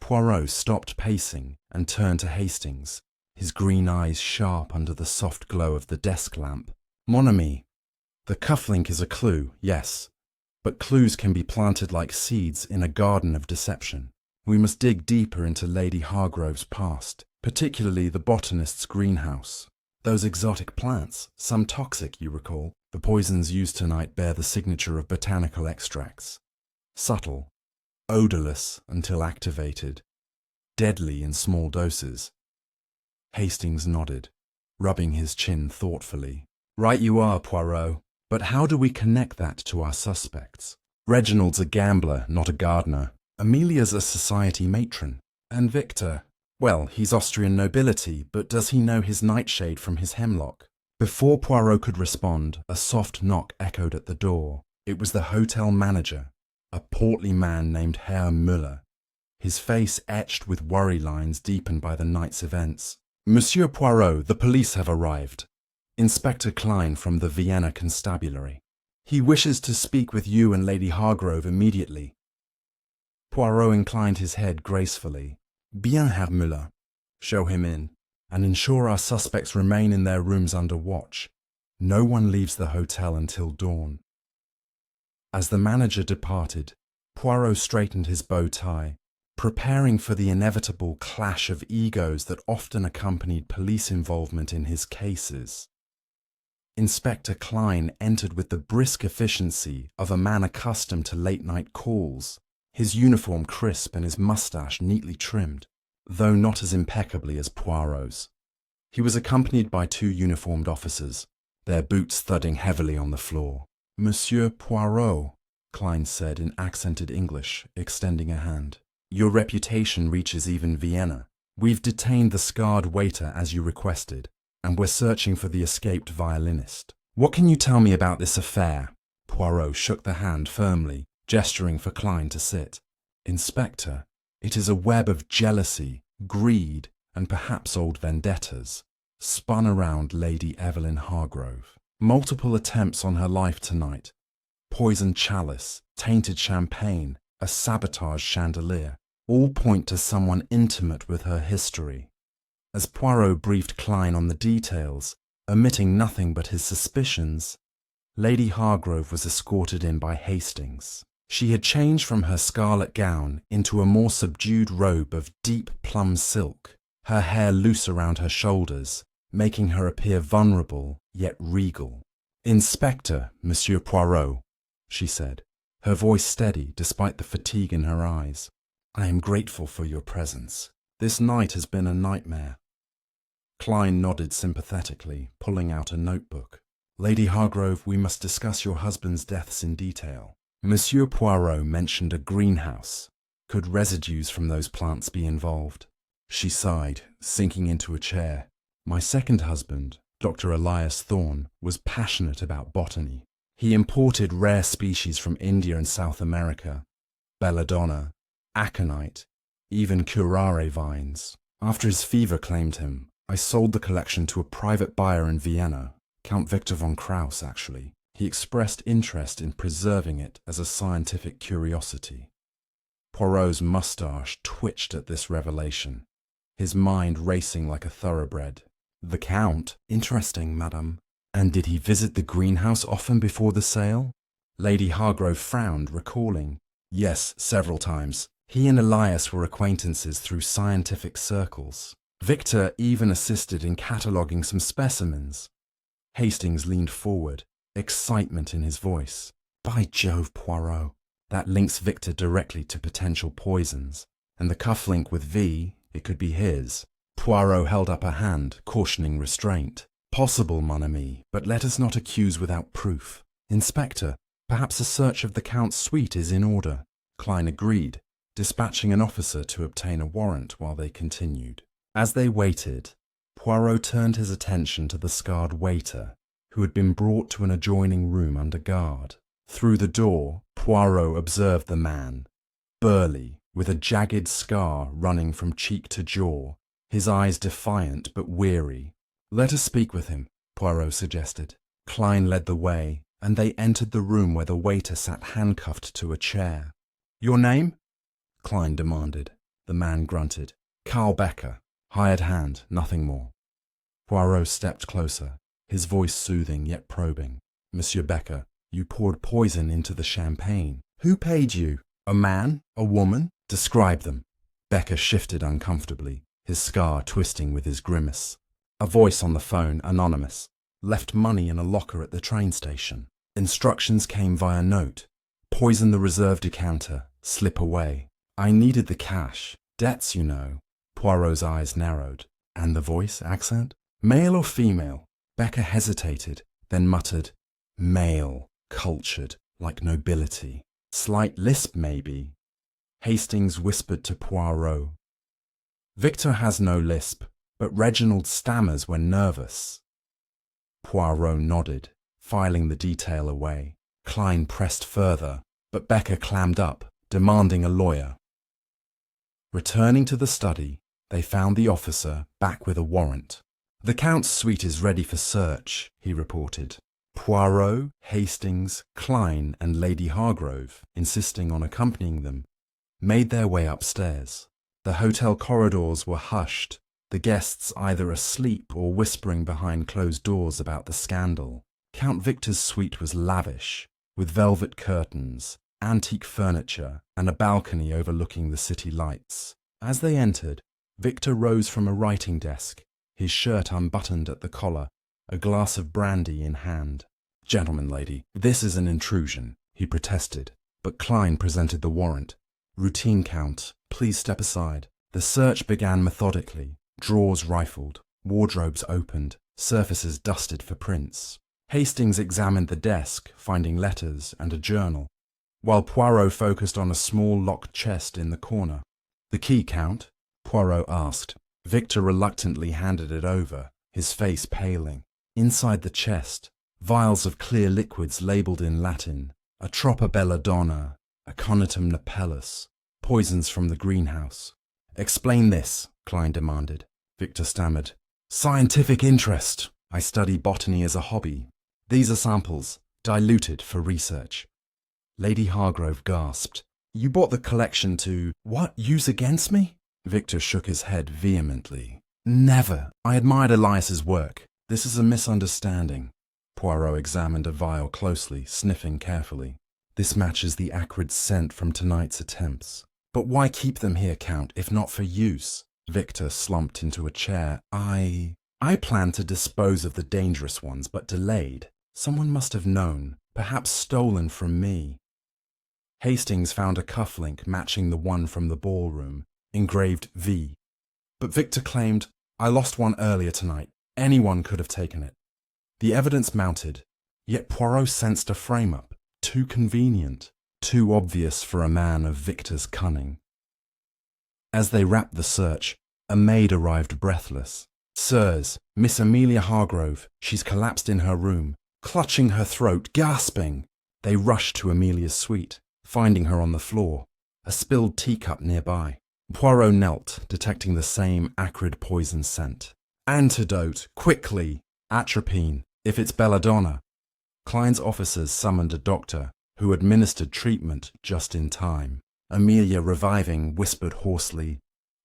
Poirot stopped pacing and turned to Hastings, his green eyes sharp under the soft glow of the desk lamp. "Mon ami, the cufflink is a clue, yes, but clues can be planted like seeds in a garden of deception. We must dig deeper into Lady Hargrove's past, particularly the botanist's greenhouse. Those exotic plants, some toxic, you recall. The poisons used tonight bear the signature of botanical extracts. Subtle, odorless until activated, deadly in small doses." Hastings nodded, rubbing his chin thoughtfully. "Right you are, Poirot. But how do we connect that to our suspects? Reginald's a gambler, not a gardener. Amelia's a society matron. And Victor, well, he's Austrian nobility, but does he know his nightshade from his hemlock?" Before Poirot could respond, a soft knock echoed at the door. It was the hotel manager, a portly man named Herr Müller, his face etched with worry lines deepened by the night's events. "Monsieur Poirot, the police have arrived. Inspector Klein from the Vienna Constabulary. He wishes to speak with you and Lady Hargrove immediately." Poirot inclined his head gracefully. "Bien, Herr Müller. Show him in, and ensure our suspects remain in their rooms under watch. No one leaves the hotel until dawn." As the manager departed, Poirot straightened his bow tie, preparing for the inevitable clash of egos that often accompanied police involvement in his cases. Inspector Klein entered with the brisk efficiency of a man accustomed to late-night calls, his uniform crisp and his moustache neatly trimmed, though not as impeccably as Poirot's. He was accompanied by 2 uniformed officers, their boots thudding heavily on the floor. "Monsieur Poirot," Klein said in accented English, extending a hand. "Your reputation reaches even Vienna. We've detained the scarred waiter as you requested, and we're searching for the escaped violinist. What can you tell me about this affair?" Poirot shook the hand firmly, gesturing for Klein to sit. "Inspector, it is a web of jealousy, greed, and perhaps old vendettas, spun around Lady Evelyn Hargrove. Multiple attempts on her life tonight. Poisoned chalice, tainted champagne, a sabotaged chandelier, all point to someone intimate with her history." As Poirot briefed Klein on the details, omitting nothing but his suspicions, Lady Hargrove was escorted in by Hastings. She had changed from her scarlet gown into a more subdued robe of deep plum silk, her hair loose around her shoulders, making her appear vulnerable yet regal. "Inspector, Monsieur Poirot," she said, her voice steady despite the fatigue in her eyes. "I am grateful for your presence. This night has been a nightmare." Klein nodded sympathetically, pulling out a notebook. "Lady Hargrove, we must discuss your husband's deaths in detail. Monsieur Poirot mentioned a greenhouse. Could residues from those plants be involved?" She sighed, sinking into a chair. "My second husband, Dr. Elias Thorne, was passionate about botany. He imported rare species from India and South America, belladonna, aconite, even curare vines. After his fever claimed him, I sold the collection to a private buyer in Vienna, Count Victor von Krauss, actually. He expressed interest in preserving it as a scientific curiosity. Poirot's moustache twitched at this revelation, his mind racing like a thoroughbred. The Count? Interesting, madame. And did he visit the greenhouse often before the sale? Lady Hargrove frowned, recalling. Yes, several times. He and Elias were acquaintances through scientific circles. Victor even assisted in cataloguing some specimens. Hastings leaned forward, excitement in his voice. By Jove, Poirot. That links Victor directly to potential poisons. And the cufflink with V, it could be his. Poirot held up a hand, cautioning restraint. Possible, mon ami, but let us not accuse without proof. Inspector, perhaps a search of the Count's suite is in order. Klein agreed, dispatching an officer to obtain a warrant while they continued. As they waited, Poirot turned his attention to the scarred waiter, who had been brought to an adjoining room under guard. Through the door, Poirot observed the man, burly, with a jagged scar running from cheek to jaw, his eyes defiant but weary. Let us speak with him, Poirot suggested. Klein led the way, and they entered the room where the waiter sat handcuffed to a chair. Your name? Klein demanded. The man grunted. Carl Becker. Hired hand, nothing more. Poirot stepped closer, his voice soothing yet probing. Monsieur Becker, you poured poison into the champagne. Who paid you? A man? A woman? Describe them. Becker shifted uncomfortably, his scar twisting with his grimace. A voice on the phone, anonymous. Left money in a locker at the train station. Instructions came via note. Poison the reserve decanter. Slip away. I needed the cash. Debts, you know. Poirot's eyes narrowed. And the voice, accent? Male or female? Becker hesitated, then muttered, male, cultured, like nobility. Slight lisp, maybe. Hastings whispered to Poirot. Victor has no lisp, but Reginald stammers when nervous. Poirot nodded, filing the detail away. Klein pressed further, but Becker clammed up, demanding a lawyer. Returning to the study, they found the officer back with a warrant. The Count's suite is ready for search, he reported. Poirot, Hastings, Klein, and Lady Hargrove, insisting on accompanying them, made their way upstairs. The hotel corridors were hushed, the guests either asleep or whispering behind closed doors about the scandal. Count Victor's suite was lavish, with velvet curtains, antique furniture, and a balcony overlooking the city lights. As they entered, Victor rose from a writing desk, his shirt unbuttoned at the collar, a glass of brandy in hand. Gentlemen, lady, this is an intrusion, he protested, but Klein presented the warrant. Routine, Count. Please step aside. The search began methodically, drawers rifled, wardrobes opened, surfaces dusted for prints. Hastings examined the desk, finding letters and a journal, while Poirot focused on a small locked chest in the corner. The key, Count? Poirot asked. Victor reluctantly handed it over, his face paling. Inside the chest, vials of clear liquids labelled in Latin, Atropa belladonna, Aconitum napellus, poisons from the greenhouse. Explain this, Klein demanded. Victor stammered. Scientific interest. I study botany as a hobby. These are samples, diluted for research. Lady Hargrove gasped. You bought the collection to, what, use against me? Victor shook his head vehemently. Never. I admired Elias's work. This is a misunderstanding. Poirot examined a vial closely, sniffing carefully. This matches the acrid scent from tonight's attempts. But why keep them here, Count, if not for use? Victor slumped into a chair. I planned to dispose of the dangerous ones, but delayed. Someone must have known, perhaps stolen from me. Hastings found a cufflink matching the one from the ballroom, engraved V. But Victor claimed, I lost one earlier tonight. Anyone could have taken it. The evidence mounted, yet Poirot sensed a frame-up, too convenient, too obvious for a man of Victor's cunning. As they wrapped the search, a maid arrived breathless. Sirs, Miss Amelia Hargrove, she's collapsed in her room, clutching her throat, gasping. They rushed to Amelia's suite, finding her on the floor. a spilled teacup nearby. Poirot knelt, detecting the same acrid poison scent. Antidote, quickly! Atropine, if it's belladonna. Klein's officers summoned a doctor, who administered treatment just in time. Amelia, reviving, whispered hoarsely,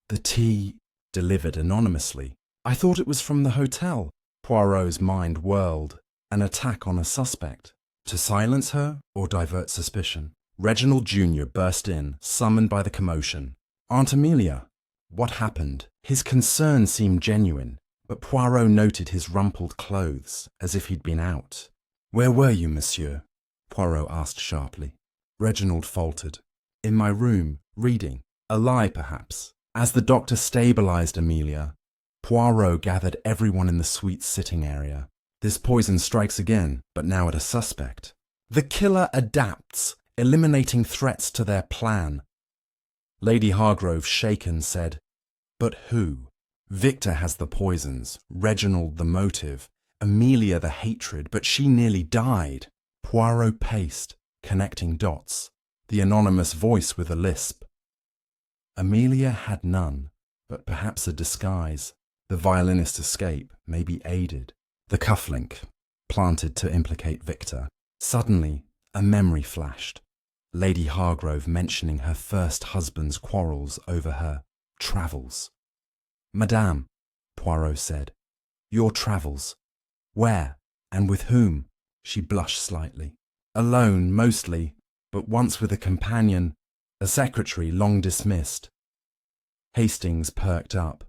"The tea," delivered anonymously. "I thought it was from the hotel." Poirot's mind whirled. An attack on a suspect. To silence her or divert suspicion? Reginald Jr. burst in, summoned by the commotion. "Aunt Amelia." What happened? His concern seemed genuine, but Poirot noted his rumpled clothes, as if he'd been out. "Where were you, monsieur?" Poirot asked sharply. Reginald faltered. "In my room, reading." A lie, perhaps. As the doctor stabilized Amelia, Poirot gathered everyone in the suite's sitting area. This poison strikes again, but now at a suspect. The killer adapts, eliminating threats to their plan. Lady Hargrove, shaken, said, "But who? Victor has the poisons, Reginald the motive, Amelia the hatred, but she nearly died." Poirot paced, connecting dots, the anonymous voice with a lisp. Amelia had none, but perhaps a disguise. The violinist's escape may be aided. The cufflink, planted to implicate Victor. Suddenly, a memory flashed. Lady Hargrove mentioning her first husband's quarrels over her travels. "Madame," Poirot said, "your travels. Where, and with whom?" She blushed slightly. "Alone, mostly, but once with a companion, a secretary long dismissed." Hastings perked up.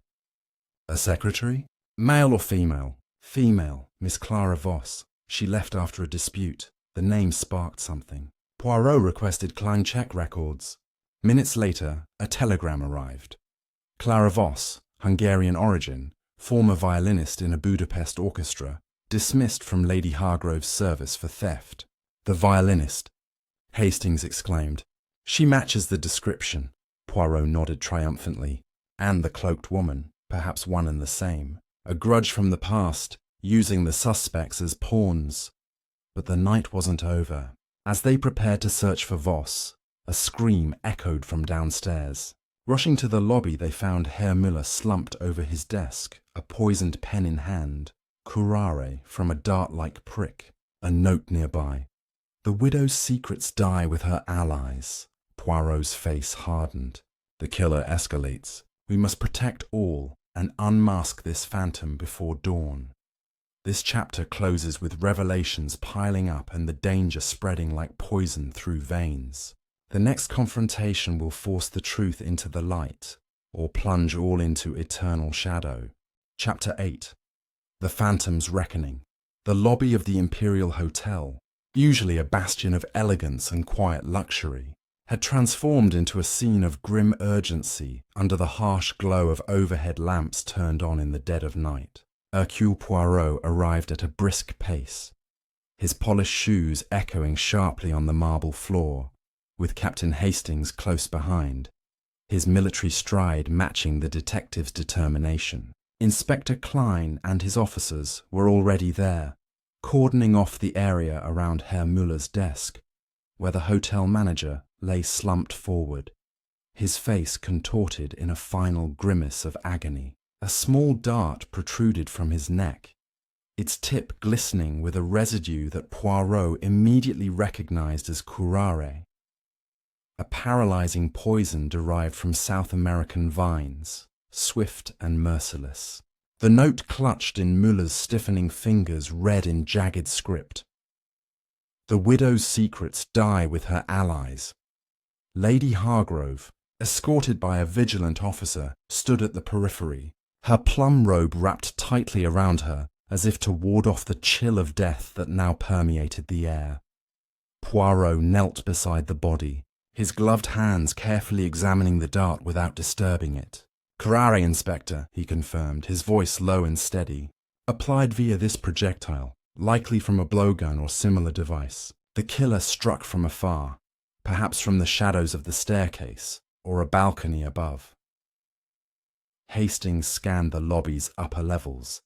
"A secretary? Male or female?" "Female, Miss Clara Voss. She left after a dispute." The name sparked something. Poirot requested Klein check records. Minutes later, a telegram arrived. Clara Voss, Hungarian origin, former violinist in a Budapest orchestra, dismissed from Lady Hargrove's service for theft. "The violinist," Hastings exclaimed. "She matches the description." Poirot nodded triumphantly. "And the cloaked woman, perhaps one and the same. A grudge from the past, using the suspects as pawns." But the night wasn't over. As they prepared to search for Voss, a scream echoed from downstairs. Rushing to the lobby, they found Herr Müller slumped over his desk, a poisoned pen in hand. "Curare" from a dart-like prick, a note nearby. "The widow's secrets die with her allies." Poirot's face hardened. "The killer escalates. We must protect all and unmask this phantom before dawn." This chapter closes with revelations piling up and the danger spreading like poison through veins. The next confrontation will force the truth into the light, or plunge all into eternal shadow. Chapter 8. The Phantom's Reckoning. The lobby of the Imperial Hotel, usually a bastion of elegance and quiet luxury, had transformed into a scene of grim urgency under the harsh glow of overhead lamps turned on in the dead of night. Hercule Poirot arrived at a brisk pace, his polished shoes echoing sharply on the marble floor, with Captain Hastings close behind, his military stride matching the detective's determination. Inspector Klein and his officers were already there, cordoning off the area around Herr Müller's desk, where the hotel manager lay slumped forward, his face contorted in a final grimace of agony. A small dart protruded from his neck, its tip glistening with a residue that Poirot immediately recognized as curare, a paralyzing poison derived from South American vines, swift and merciless. The note clutched in Müller's stiffening fingers read in jagged script. "The widow's secrets die with her allies." Lady Hargrove, escorted by a vigilant officer, stood at the periphery, her plum robe wrapped tightly around her as if to ward off the chill of death that now permeated the air. Poirot knelt beside the body, his gloved hands carefully examining the dart without disturbing it. "Curare, Inspector," he confirmed, his voice low and steady. "Applied via this projectile, likely from a blowgun or similar device. The killer struck from afar, perhaps from the shadows of the staircase or a balcony above." Hastings scanned the lobby's upper levels,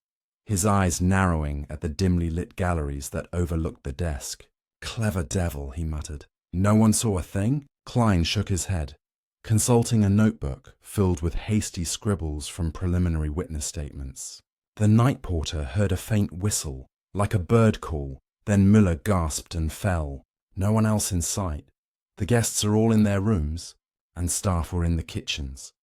his eyes narrowing at the dimly lit galleries that overlooked the desk. "Clever devil," he muttered. "No one saw a thing?" Klein shook his head. consulting a notebook filled with hasty scribbles from preliminary witness statements. The night porter heard a faint whistle, like a bird call, then Müller gasped and fell. No one else in sight. The guests are all in their rooms, and staff were in the kitchens.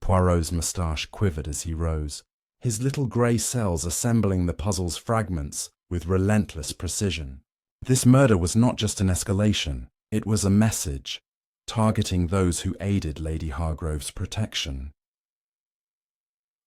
Poirot's moustache quivered as he rose, his little grey cells assembling the puzzle's fragments with relentless precision. This murder was not just an escalation, it was a message, targeting those who aided Lady Hargrove's protection.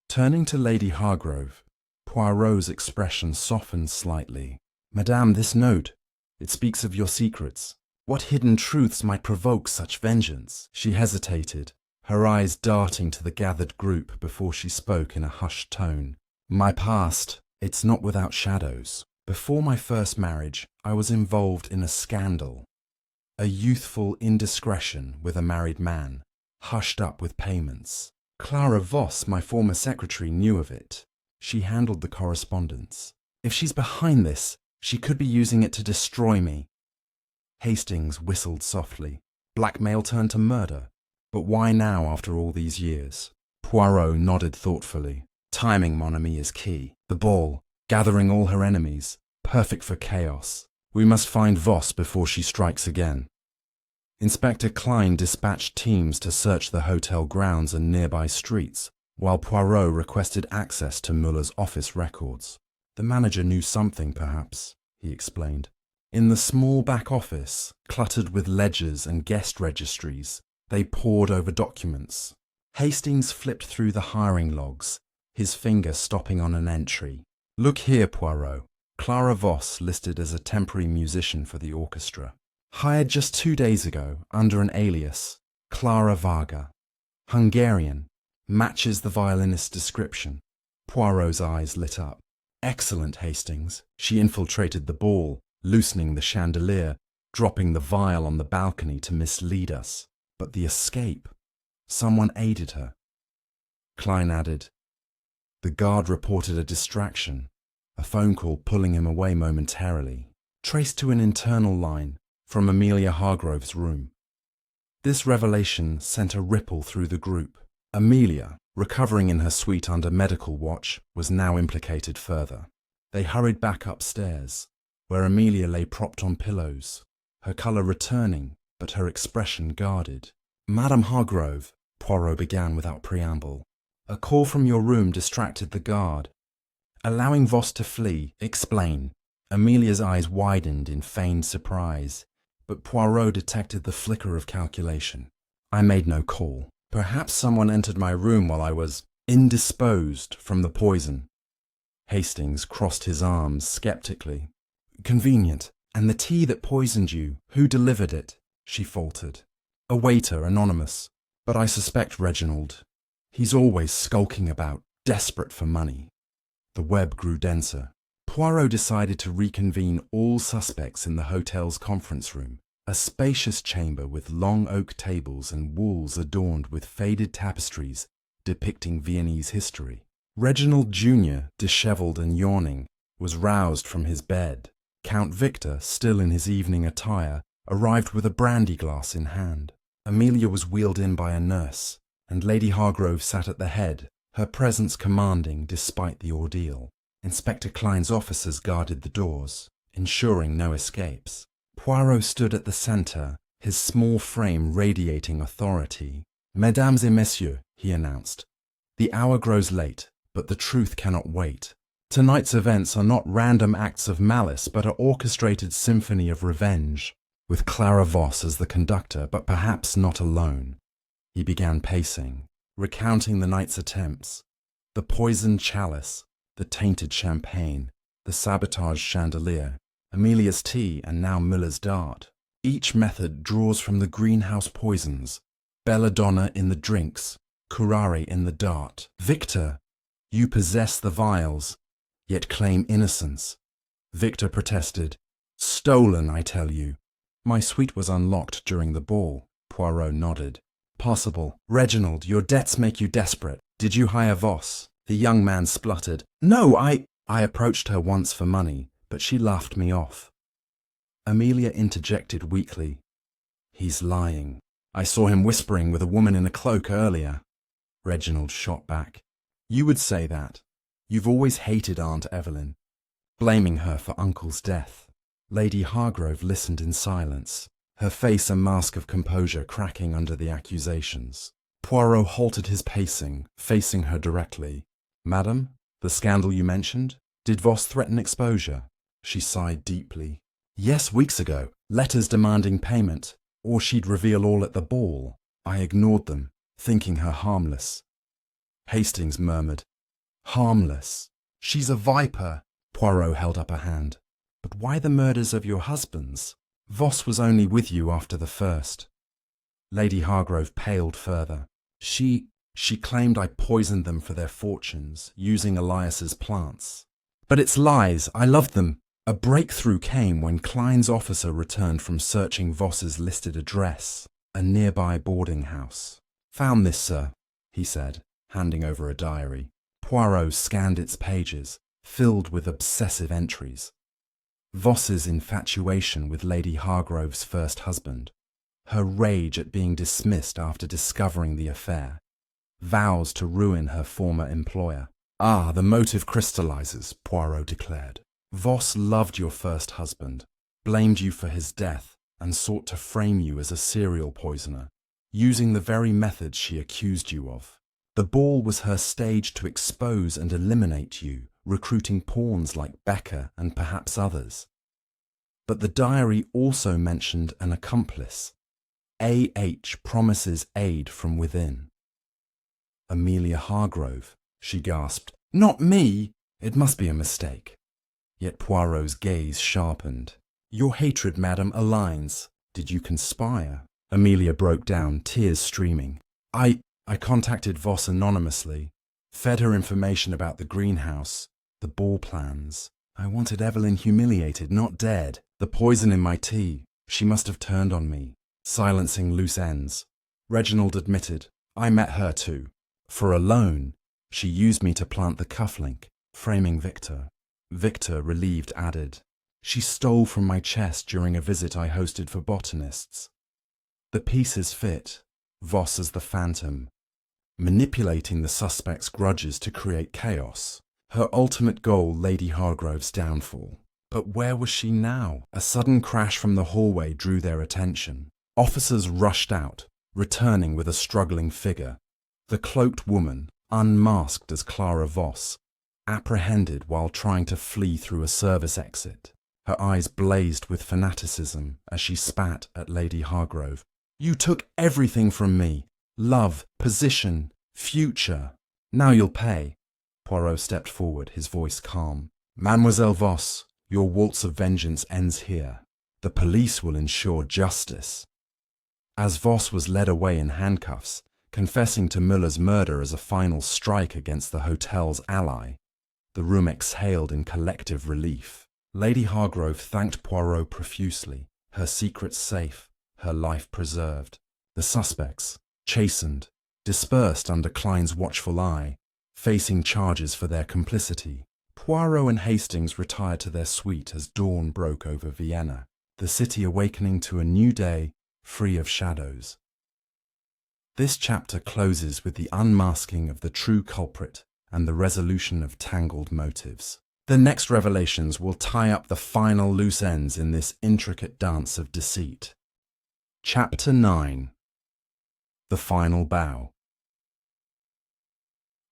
Turning to Lady Hargrove, Poirot's expression softened slightly. "Madame, this note, it speaks of your secrets. What hidden truths might provoke such vengeance?" She hesitated, her eyes darting to the gathered group before she spoke in a hushed tone. "My past, it's not without shadows. Before my first marriage, I was involved in a scandal. A youthful indiscretion with a married man, hushed up with payments. Clara Voss, my former secretary, knew of it. She handled the correspondence. If she's behind this, she could be using it to destroy me." Hastings whistled softly. Blackmail turned to murder. But why now after all these years? Poirot nodded thoughtfully. "Timing, mon ami, is key. The ball, gathering all her enemies, perfect for chaos. We must find Voss before she strikes again." Inspector Klein dispatched teams to search the hotel grounds and nearby streets, while Poirot requested access to Müller's office records. The manager knew something, perhaps, he explained. In the small back office, cluttered with ledgers and guest registries, they pored over documents. Hastings flipped through the hiring logs, his finger stopping on an entry. "Look here, Poirot. Clara Voss listed as a temporary musician for the orchestra. Hired just 2 days ago under an alias, Clara Varga. Hungarian. Matches the violinist's description." Poirot's eyes lit up. "Excellent, Hastings. She infiltrated the ball, loosening the chandelier, dropping the vial on the balcony to mislead us. But the escape? Someone aided her." Klein added, "The guard reported a distraction, a phone call pulling him away momentarily, traced to an internal line from Amelia Hargrove's room." This revelation sent a ripple through the group. Amelia, recovering in her suite under medical watch, was now implicated further. They hurried back upstairs, where Amelia lay propped on pillows, her colour returning, but her expression guarded. "Madame Hargrove," Poirot began without preamble, "a call from your room distracted the guard. Allowing Voss to flee, explain." Amelia's eyes widened in feigned surprise, but Poirot detected the flicker of calculation. "I made no call. Perhaps someone entered my room while I was indisposed from the poison." Hastings crossed his arms skeptically. "Convenient. And the tea that poisoned you, who delivered it?" she faltered. "A waiter, anonymous. But I suspect Reginald. He's always skulking about, desperate for money." The web grew denser. Poirot decided to reconvene all suspects in the hotel's conference room, a spacious chamber with long oak tables and walls adorned with faded tapestries depicting Viennese history. Reginald Jr., dishevelled and yawning, was roused from his bed. Count Victor, still in his evening attire, arrived with a brandy glass in hand. Amelia was wheeled in by a nurse, and Lady Hargrove sat at the head, her presence commanding despite the ordeal. Inspector Klein's officers guarded the doors, ensuring no escapes. Poirot stood at the centre, his small frame radiating authority. "Mesdames et messieurs," he announced, "the hour grows late, but the truth cannot wait. Tonight's events are not random acts of malice, but an orchestrated symphony of revenge, with Clara Voss as the conductor, but perhaps not alone." He began pacing, recounting the night's attempts: the poisoned chalice, the tainted champagne, the sabotaged chandelier, Amelia's tea, and now Müller's dart. Each method draws from the greenhouse poisons, belladonna in the drinks, curare in the dart. "Victor, you possess the vials, yet claim innocence." Victor protested. "Stolen, I tell you." "My suite was unlocked during the ball," Poirot nodded. "Possible. Reginald, your debts make you desperate. Did you hire Voss?" The young man spluttered. "No, I approached her once for money, but she laughed me off." Amelia interjected weakly. "He's lying. I saw him whispering with a woman in a cloak earlier. Reginald shot back. You would say that. You've always hated Aunt Evelyn, blaming her for Uncle's death. Lady Hargrove listened in silence, her face a mask of composure cracking under the accusations. Poirot halted his pacing, facing her directly. Madam, the scandal you mentioned? Did Voss threaten exposure? She sighed deeply. Yes, weeks ago. Letters demanding payment, or she'd reveal all at the ball. I ignored them, thinking her harmless. Hastings murmured. Harmless. She's a viper. Poirot held up a hand. But why the murders of your husbands? Voss was only with you after the first. Lady Hargrove paled further. She claimed I poisoned them for their fortunes, using Elias's plants. But it's lies. I loved them. A breakthrough came when Klein's officer returned from searching Voss's listed address, a nearby boarding house. Found this, sir, he said, handing over a diary. Poirot scanned its pages, filled with obsessive entries. Voss's infatuation with Lady Hargrove's first husband, her rage at being dismissed after discovering the affair, vows to ruin her former employer. Ah, the motive crystallizes, Poirot declared. Voss loved your first husband, blamed you for his death, and sought to frame you as a serial poisoner, using the very methods she accused you of. The ball was her stage to expose and eliminate you, recruiting pawns like Becker and perhaps others. But the diary also mentioned an accomplice. A.H. promises aid from within. Amelia Hargrove, she gasped. Not me! It must be a mistake. Yet Poirot's gaze sharpened. Your hatred, madam, aligns. Did you conspire? Amelia broke down, tears streaming. I contacted Voss anonymously, fed her information about the greenhouse, the ball plans. I wanted Evelyn humiliated, not dead. The poison in my tea. She must have turned on me, silencing loose ends. Reginald admitted. I met her too. For a loan, she used me to plant the cufflink, framing Victor. Victor, relieved, added, she stole from my chest during a visit I hosted for botanists. The pieces fit, Voss as the phantom, manipulating the suspect's grudges to create chaos. Her ultimate goal, Lady Hargrove's downfall. But where was she now? A sudden crash from the hallway drew their attention. Officers rushed out, returning with a struggling figure. The cloaked woman, unmasked as Clara Voss, apprehended while trying to flee through a service exit. Her eyes blazed with fanaticism as she spat at Lady Hargrove. You took everything from me. Love, position, future. Now you'll pay. Poirot stepped forward, his voice calm. Mademoiselle Voss, your waltz of vengeance ends here. The police will ensure justice. As Voss was led away in handcuffs, confessing to Müller's murder as a final strike against the hotel's ally, the room exhaled in collective relief. Lady Hargrove thanked Poirot profusely, her secrets safe, her life preserved. The suspects, chastened, dispersed under Klein's watchful eye, facing charges for their complicity. Poirot and Hastings retired to their suite as dawn broke over Vienna, the city awakening to a new day, free of shadows. This chapter closes with the unmasking of the true culprit and the resolution of tangled motives. The next revelations will tie up the final loose ends in this intricate dance of deceit. Chapter 9. The Final Bow.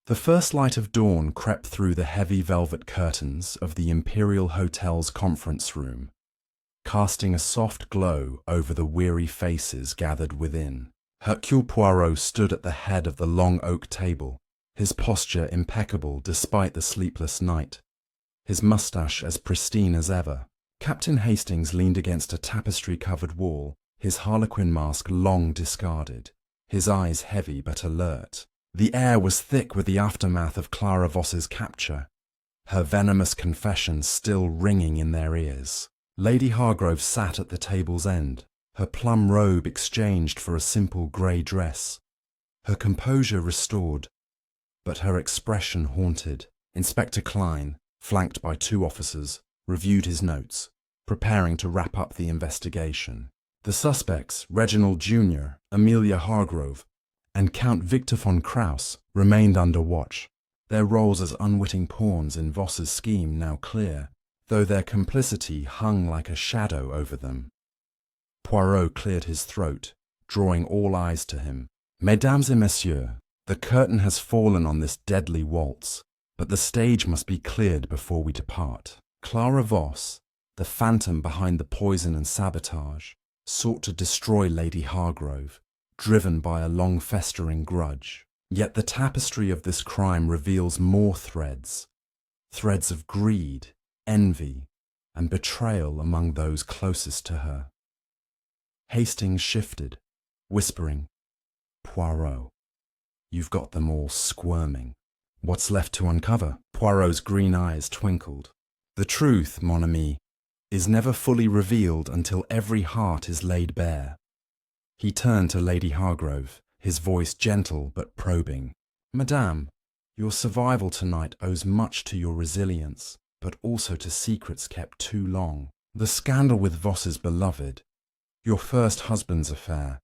The first light of dawn crept through the heavy velvet curtains of the Imperial Hotel's conference room, casting a soft glow over the weary faces gathered within. Hercule Poirot stood at the head of the long oak table, his posture impeccable despite the sleepless night, his moustache as pristine as ever. Captain Hastings leaned against a tapestry-covered wall, his harlequin mask long discarded, his eyes heavy but alert. The air was thick with the aftermath of Clara Voss's capture, her venomous confession still ringing in their ears. Lady Hargrove sat at the table's end, her plum robe exchanged for a simple grey dress, her composure restored, but her expression haunted. Inspector Klein, flanked by two officers, reviewed his notes, preparing to wrap up the investigation. The suspects, Reginald Jr., Amelia Hargrove, and Count Victor von Kraus, remained under watch, their roles as unwitting pawns in Voss's scheme now clear, though their complicity hung like a shadow over them. Poirot cleared his throat, drawing all eyes to him. Mesdames et messieurs, the curtain has fallen on this deadly waltz, but the stage must be cleared before we depart. Clara Voss, the phantom behind the poison and sabotage, sought to destroy Lady Hargrove, driven by a long-festering grudge. Yet the tapestry of this crime reveals more threads of greed, envy, and betrayal among those closest to her. Hastings shifted, whispering, "Poirot, you've got them all squirming." "What's left to uncover?" Poirot's green eyes twinkled. "The truth, mon ami, is never fully revealed until every heart is laid bare." He turned to Lady Hargrove, his voice gentle but probing. "Madame, your survival tonight owes much to your resilience, but also to secrets kept too long. The scandal with Voss's beloved, your first husband's affair,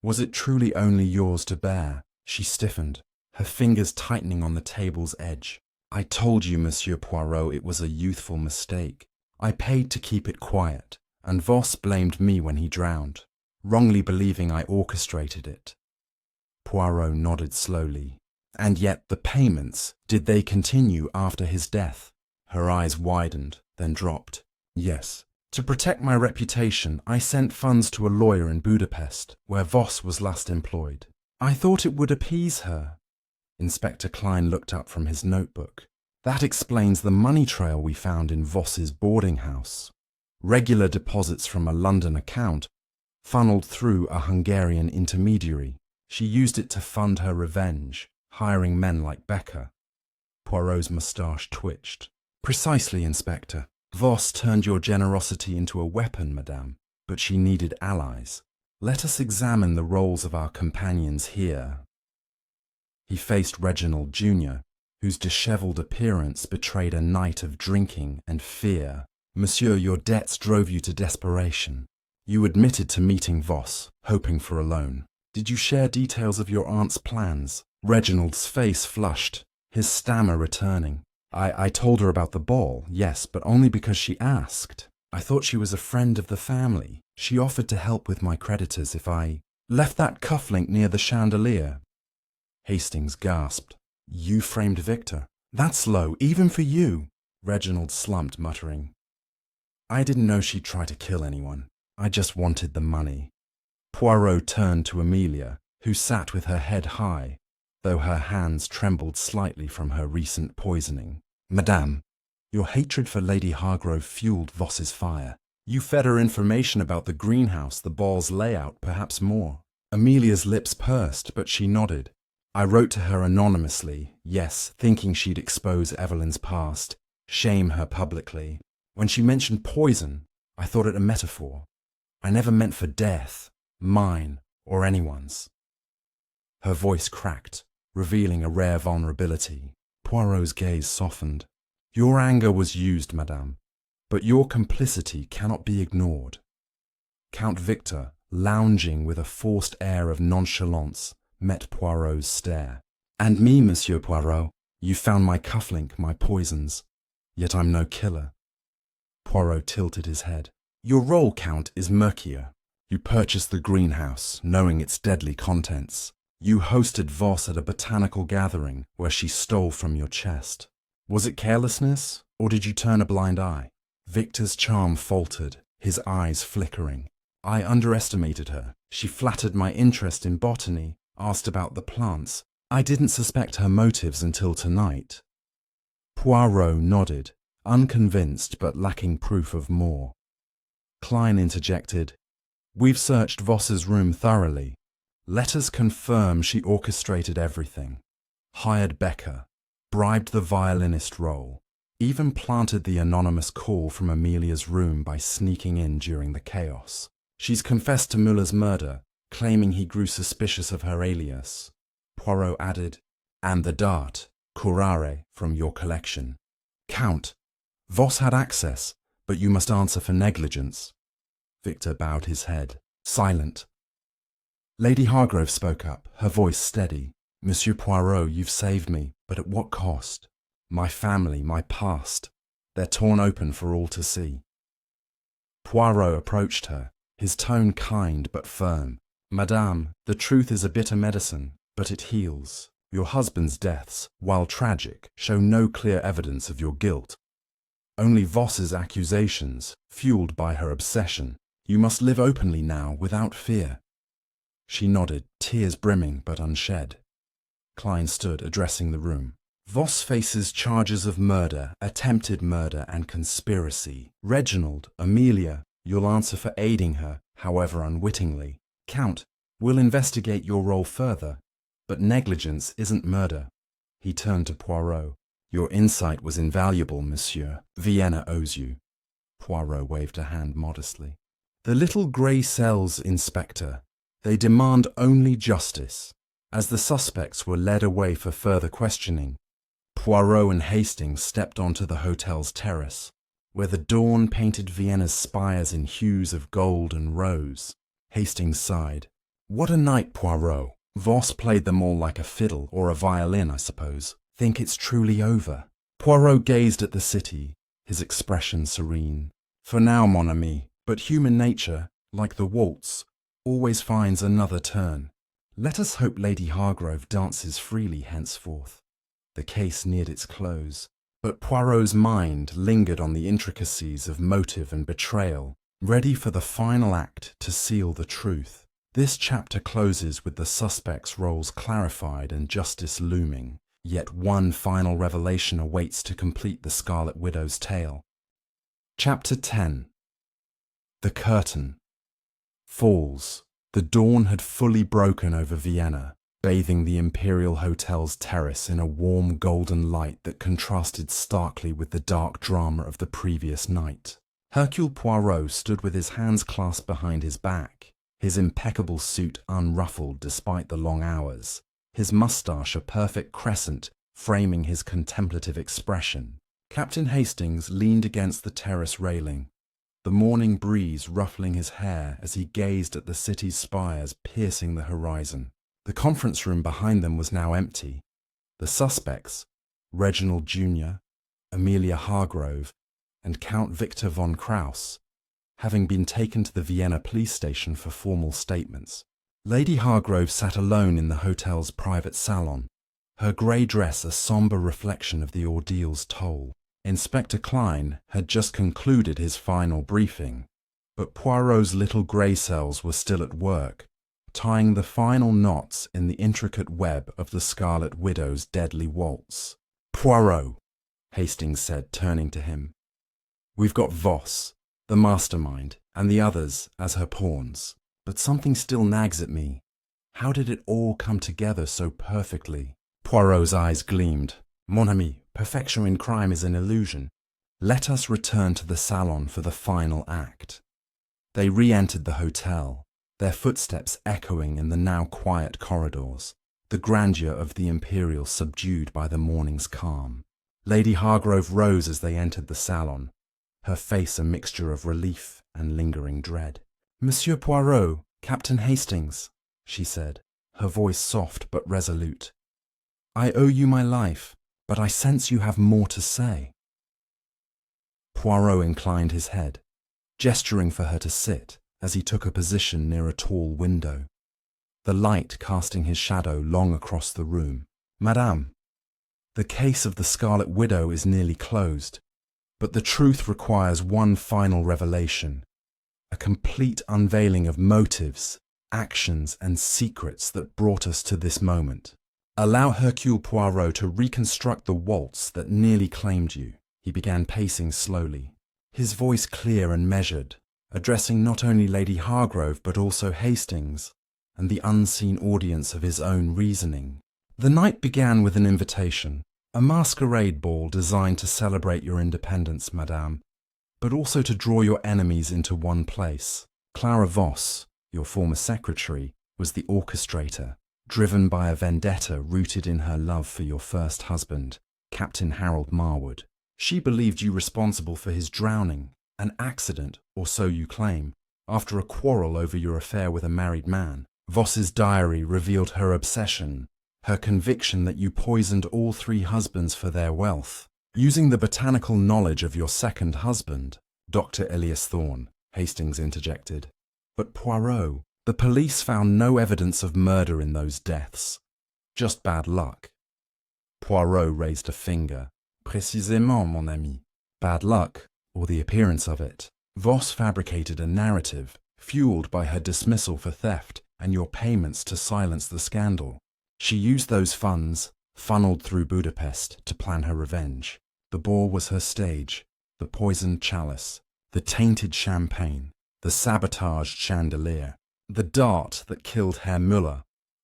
was it truly only yours to bear?" She stiffened, her fingers tightening on the table's edge. "I told you, Monsieur Poirot, it was a youthful mistake. I paid to keep it quiet, and Voss blamed me when he drowned, wrongly believing I orchestrated it." Poirot nodded slowly. "And yet the payments, did they continue after his death?" Her eyes widened, then dropped. "Yes. To protect my reputation, I sent funds to a lawyer in Budapest, where Voss was last employed. I thought it would appease her." Inspector Klein looked up from his notebook. "That explains the money trail we found in Voss's boarding house. Regular deposits from a London account, funneled through a Hungarian intermediary. She used it to fund her revenge, hiring men like Becker." Poirot's moustache twitched. "Precisely, Inspector. Voss turned your generosity into a weapon, madame, but she needed allies. Let us examine the roles of our companions here." He faced Reginald Jr., whose dishevelled appearance betrayed a night of drinking and fear. "Monsieur, your debts drove you to desperation. You admitted to meeting Voss, hoping for a loan. Did you share details of your aunt's plans?" Reginald's face flushed, his stammer returning. I told her about the ball, yes, but only because she asked. I thought she was a friend of the family. She offered to help with my creditors if I left that cufflink near the chandelier." Hastings gasped. "You framed Victor? That's low, even for you." Reginald slumped, muttering, "I didn't know she'd try to kill anyone. I just wanted the money." Poirot turned to Amelia, who sat with her head high, though her hands trembled slightly from her recent poisoning. "Madame, your hatred for Lady Hargrove fueled Voss's fire. You fed her information about the greenhouse, the ball's layout, perhaps more." Amelia's lips pursed, but she nodded. "I wrote to her anonymously, yes, thinking she'd expose Evelyn's past, shame her publicly. When she mentioned poison, I thought it a metaphor. I never meant for death, mine or anyone's." Her voice cracked, revealing a rare vulnerability. Poirot's gaze softened. "Your anger was used, madame, but your complicity cannot be ignored." Count Victor, lounging with a forced air of nonchalance, met Poirot's stare. "And me, Monsieur Poirot. You found my cufflink, my poisons. Yet I'm no killer." Poirot tilted his head. "Your role, Count, is murkier. You purchased the greenhouse, knowing its deadly contents. You hosted Voss at a botanical gathering where she stole from your chest. Was it carelessness, or did you turn a blind eye?" Victor's charm faltered, his eyes flickering. "I underestimated her. She flattered my interest in botany, asked about the plants. I didn't suspect her motives until tonight." Poirot nodded, unconvinced but lacking proof of more. Klein interjected, "We've searched Voss's room thoroughly. Let us confirm she orchestrated everything. Hired Becker, bribed the violinist role, even planted the anonymous call from Amelia's room by sneaking in during the chaos. She's confessed to Muller's murder, claiming he grew suspicious of her alias." Poirot added, "And the dart, curare, from your collection. Count, Voss had access, but you must answer for negligence." Victor bowed his head, silent. Lady Hargrove spoke up, her voice steady. Monsieur Poirot, you've saved me, but at what cost? My family, my past, they're torn open for all to see. Poirot approached her, his tone kind but firm. Madame, the truth is a bitter medicine, but it heals. Your husband's deaths, while tragic, show no clear evidence of your guilt. Only Voss's accusations, fueled by her obsession. You must live openly now, without fear. She nodded, tears brimming but unshed. Klein stood, addressing the room. Voss faces charges of murder, attempted murder and conspiracy. Reginald, Amelia, you'll answer for aiding her, however unwittingly. Count, we'll investigate your role further, but negligence isn't murder. He turned to Poirot. Your insight was invaluable, monsieur. Vienna owes you. Poirot waved a hand modestly. The little grey cells, Inspector. They demand only justice. As the suspects were led away for further questioning, Poirot and Hastings stepped onto the hotel's terrace, where the dawn painted Vienna's spires in hues of gold and rose. Hastings sighed. What a night, Poirot. Voss played them all like a fiddle or a violin, I suppose. Think it's truly over. Poirot gazed at the city, his expression serene. For now, mon ami, but human nature, like the waltz, always finds another turn. Let us hope Lady Hargrove dances freely henceforth. The case neared its close, but Poirot's mind lingered on the intricacies of motive and betrayal, ready for the final act to seal the truth. This chapter closes with the suspects' roles clarified and justice looming, yet one final revelation awaits to complete the Scarlet Widow's tale. Chapter 10. The curtain falls. The dawn had fully broken over Vienna, bathing the Imperial Hotel's terrace in a warm golden light that contrasted starkly with the dark drama of the previous night. Hercule Poirot stood with his hands clasped behind his back, his impeccable suit unruffled despite the long hours, his moustache a perfect crescent framing his contemplative expression. Captain Hastings leaned against the terrace railing, the morning breeze ruffling his hair as he gazed at the city's spires piercing the horizon. The conference room behind them was now empty. The suspects, Reginald Jr., Amelia Hargrove, and Count Victor von Krauss, having been taken to the Vienna police station for formal statements. Lady Hargrove sat alone in the hotel's private salon, her grey dress a sombre reflection of the ordeal's toll. Inspector Klein had just concluded his final briefing, but Poirot's little grey cells were still at work, tying the final knots in the intricate web of the Scarlet Widow's deadly waltz. Poirot, Hastings said, turning to him. We've got Voss, the mastermind, and the others as her pawns, but something still nags at me. How did it all come together so perfectly? Poirot's eyes gleamed. Mon ami, perfection in crime is an illusion. Let us return to the salon for the final act. They re-entered the hotel, their footsteps echoing in the now quiet corridors, the grandeur of the Imperial subdued by the morning's calm. Lady Hargrove rose as they entered the salon, her face a mixture of relief and lingering dread. Monsieur Poirot, Captain Hastings, she said, her voice soft but resolute. I owe you my life, but I sense you have more to say. Poirot inclined his head, gesturing for her to sit as he took a position near a tall window, the light casting his shadow long across the room. Madame, the case of the Scarlet Widow is nearly closed, but the truth requires one final revelation, a complete unveiling of motives, actions, and secrets that brought us to this moment. Allow Hercule Poirot to reconstruct the waltz that nearly claimed you. He began pacing slowly, his voice clear and measured, addressing not only Lady Hargrove but also Hastings and the unseen audience of his own reasoning. The night began with an invitation, a masquerade ball designed to celebrate your independence, madame, but also to draw your enemies into one place. Clara Voss, your former secretary, was the orchestrator, driven by a vendetta rooted in her love for your first husband, Captain Harold Marwood. She believed you responsible for his drowning, an accident, or so you claim. after a quarrel over your affair with a married man. Voss's diary revealed her obsession, her conviction that you poisoned all 3 husbands for their wealth. Using the botanical knowledge of your second husband, Dr. Elias Thorne, Hastings interjected. But Poirot, the police found no evidence of murder in those deaths. Just bad luck. Poirot raised a finger. Précisément, mon ami. Bad luck, or the appearance of it. Voss fabricated a narrative, fueled by her dismissal for theft and your payments to silence the scandal. She used those funds, funneled through Budapest, to plan her revenge. The ball was her stage, the poisoned chalice, the tainted champagne, the sabotaged chandelier, the dart that killed Herr Müller,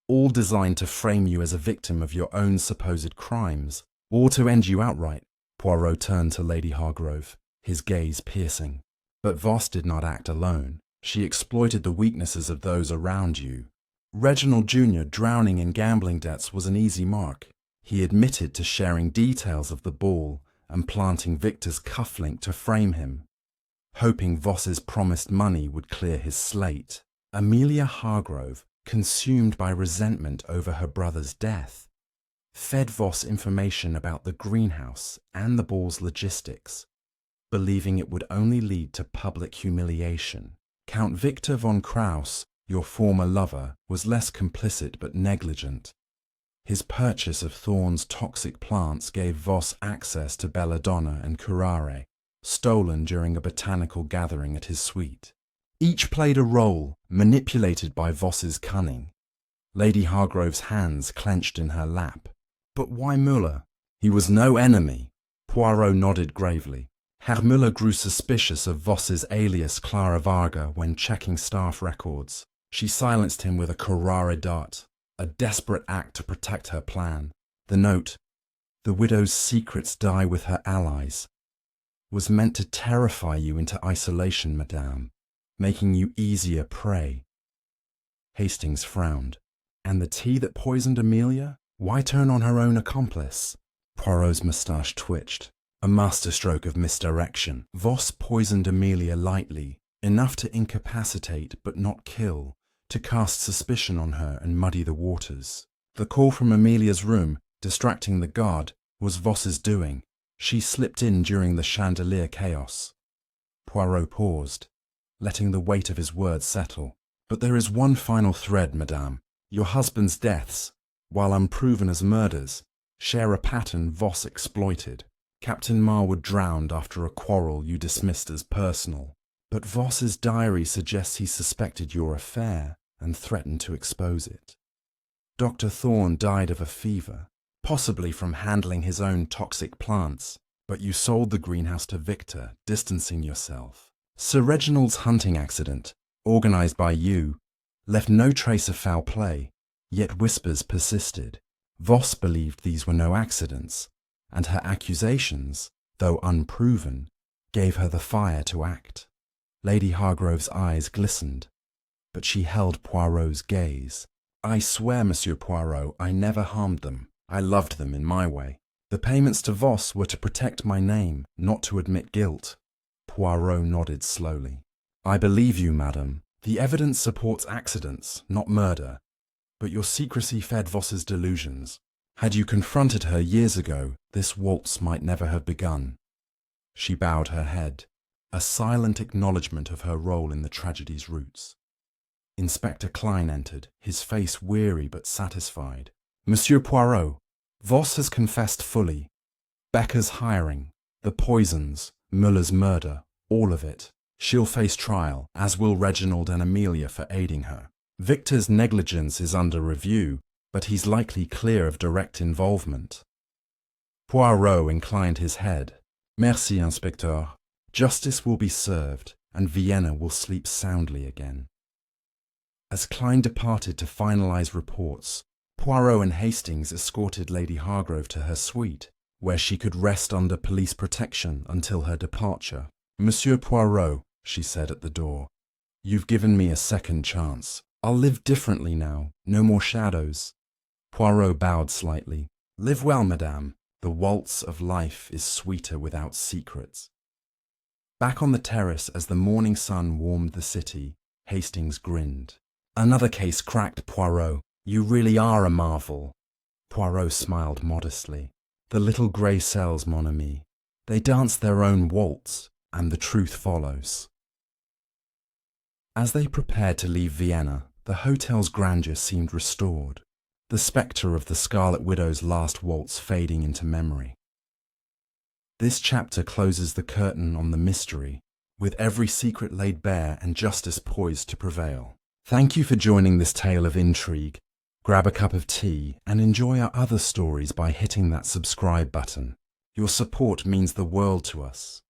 all designed to frame you as a victim of your own supposed crimes, or to end you outright. Poirot turned to Lady Hargrove, his gaze piercing. But Voss did not act alone. She exploited the weaknesses of those around you. Reginald Jr. drowning in gambling debts was an easy mark. He admitted to sharing details of the ball and planting Victor's cufflink to frame him, hoping Voss's promised money would clear his slate. Amelia Hargrove, consumed by resentment over her brother's death, fed Voss information about the greenhouse and the ball's logistics, believing it would only lead to public humiliation. Count Victor von Kraus, your former lover, was less complicit but negligent. His purchase of Thorne's toxic plants gave Voss access to belladonna and curare, stolen during a botanical gathering at his suite. Each played a role, manipulated by Voss's cunning. Lady Hargrove's hands clenched in her lap. But why Müller? He was no enemy. Poirot nodded gravely. Herr Müller grew suspicious of Voss's alias Clara Varga when checking staff records. She silenced him with a curare dart, a desperate act to protect her plan. The note, "The widow's secrets die with her allies," was meant to terrify you into isolation, madame, making you easier prey. Hastings frowned. And the tea that poisoned Amelia? Why turn on her own accomplice? Poirot's moustache twitched. A masterstroke of misdirection. Voss poisoned Amelia lightly, enough to incapacitate but not kill, to cast suspicion on her and muddy the waters. The call from Amelia's room, distracting the guard, was Voss's doing. She slipped in during the chandelier chaos. Poirot paused, letting the weight of his words settle. But there is one final thread, madame. Your husband's deaths, while unproven as murders, share a pattern Voss exploited. Captain Marwood drowned after a quarrel you dismissed as personal. But Voss's diary suggests he suspected your affair and threatened to expose it. Dr. Thorne died of a fever, possibly from handling his own toxic plants, but you sold the greenhouse to Victor, distancing yourself. Sir Reginald's hunting accident, organized by you, left no trace of foul play, yet whispers persisted. Voss believed these were no accidents, and her accusations, though unproven, gave her the fire to act. Lady Hargrove's eyes glistened, but she held Poirot's gaze. I swear, Monsieur Poirot, I never harmed them. I loved them in my way. The payments to Voss were to protect my name, not to admit guilt. Poirot nodded slowly. I believe you, madam. The evidence supports accidents, not murder. But your secrecy fed Voss's delusions. Had you confronted her years ago, this waltz might never have begun. She bowed her head, a silent acknowledgement of her role in the tragedy's roots. Inspector Klein entered, his face weary but satisfied. Monsieur Poirot, Voss has confessed fully. Becker's hiring, the poisons, Müller's murder, all of it. She'll face trial, as will Reginald and Amelia for aiding her. Victor's negligence is under review, but he's likely clear of direct involvement. Poirot inclined his head. Merci, Inspecteur. Justice will be served, and Vienna will sleep soundly again. As Klein departed to finalize reports, Poirot and Hastings escorted Lady Hargrove to her suite, where she could rest under police protection until her departure. Monsieur Poirot, she said at the door, you've given me a second chance. I'll live differently now, no more shadows. Poirot bowed slightly. Live well, madame. The waltz of life is sweeter without secrets. Back on the terrace as the morning sun warmed the city, Hastings grinned. "Another case cracked, Poirot. You really are a marvel." Poirot smiled modestly. "The little grey cells, mon ami. They dance their own waltz, and the truth follows." As they prepared to leave Vienna, the hotel's grandeur seemed restored, the spectre of the Scarlet Widow's last waltz fading into memory. This chapter closes the curtain on the mystery, with every secret laid bare and justice poised to prevail. Thank you for joining this tale of intrigue. Grab a cup of tea and enjoy our other stories by hitting that subscribe button. Your support means the world to us.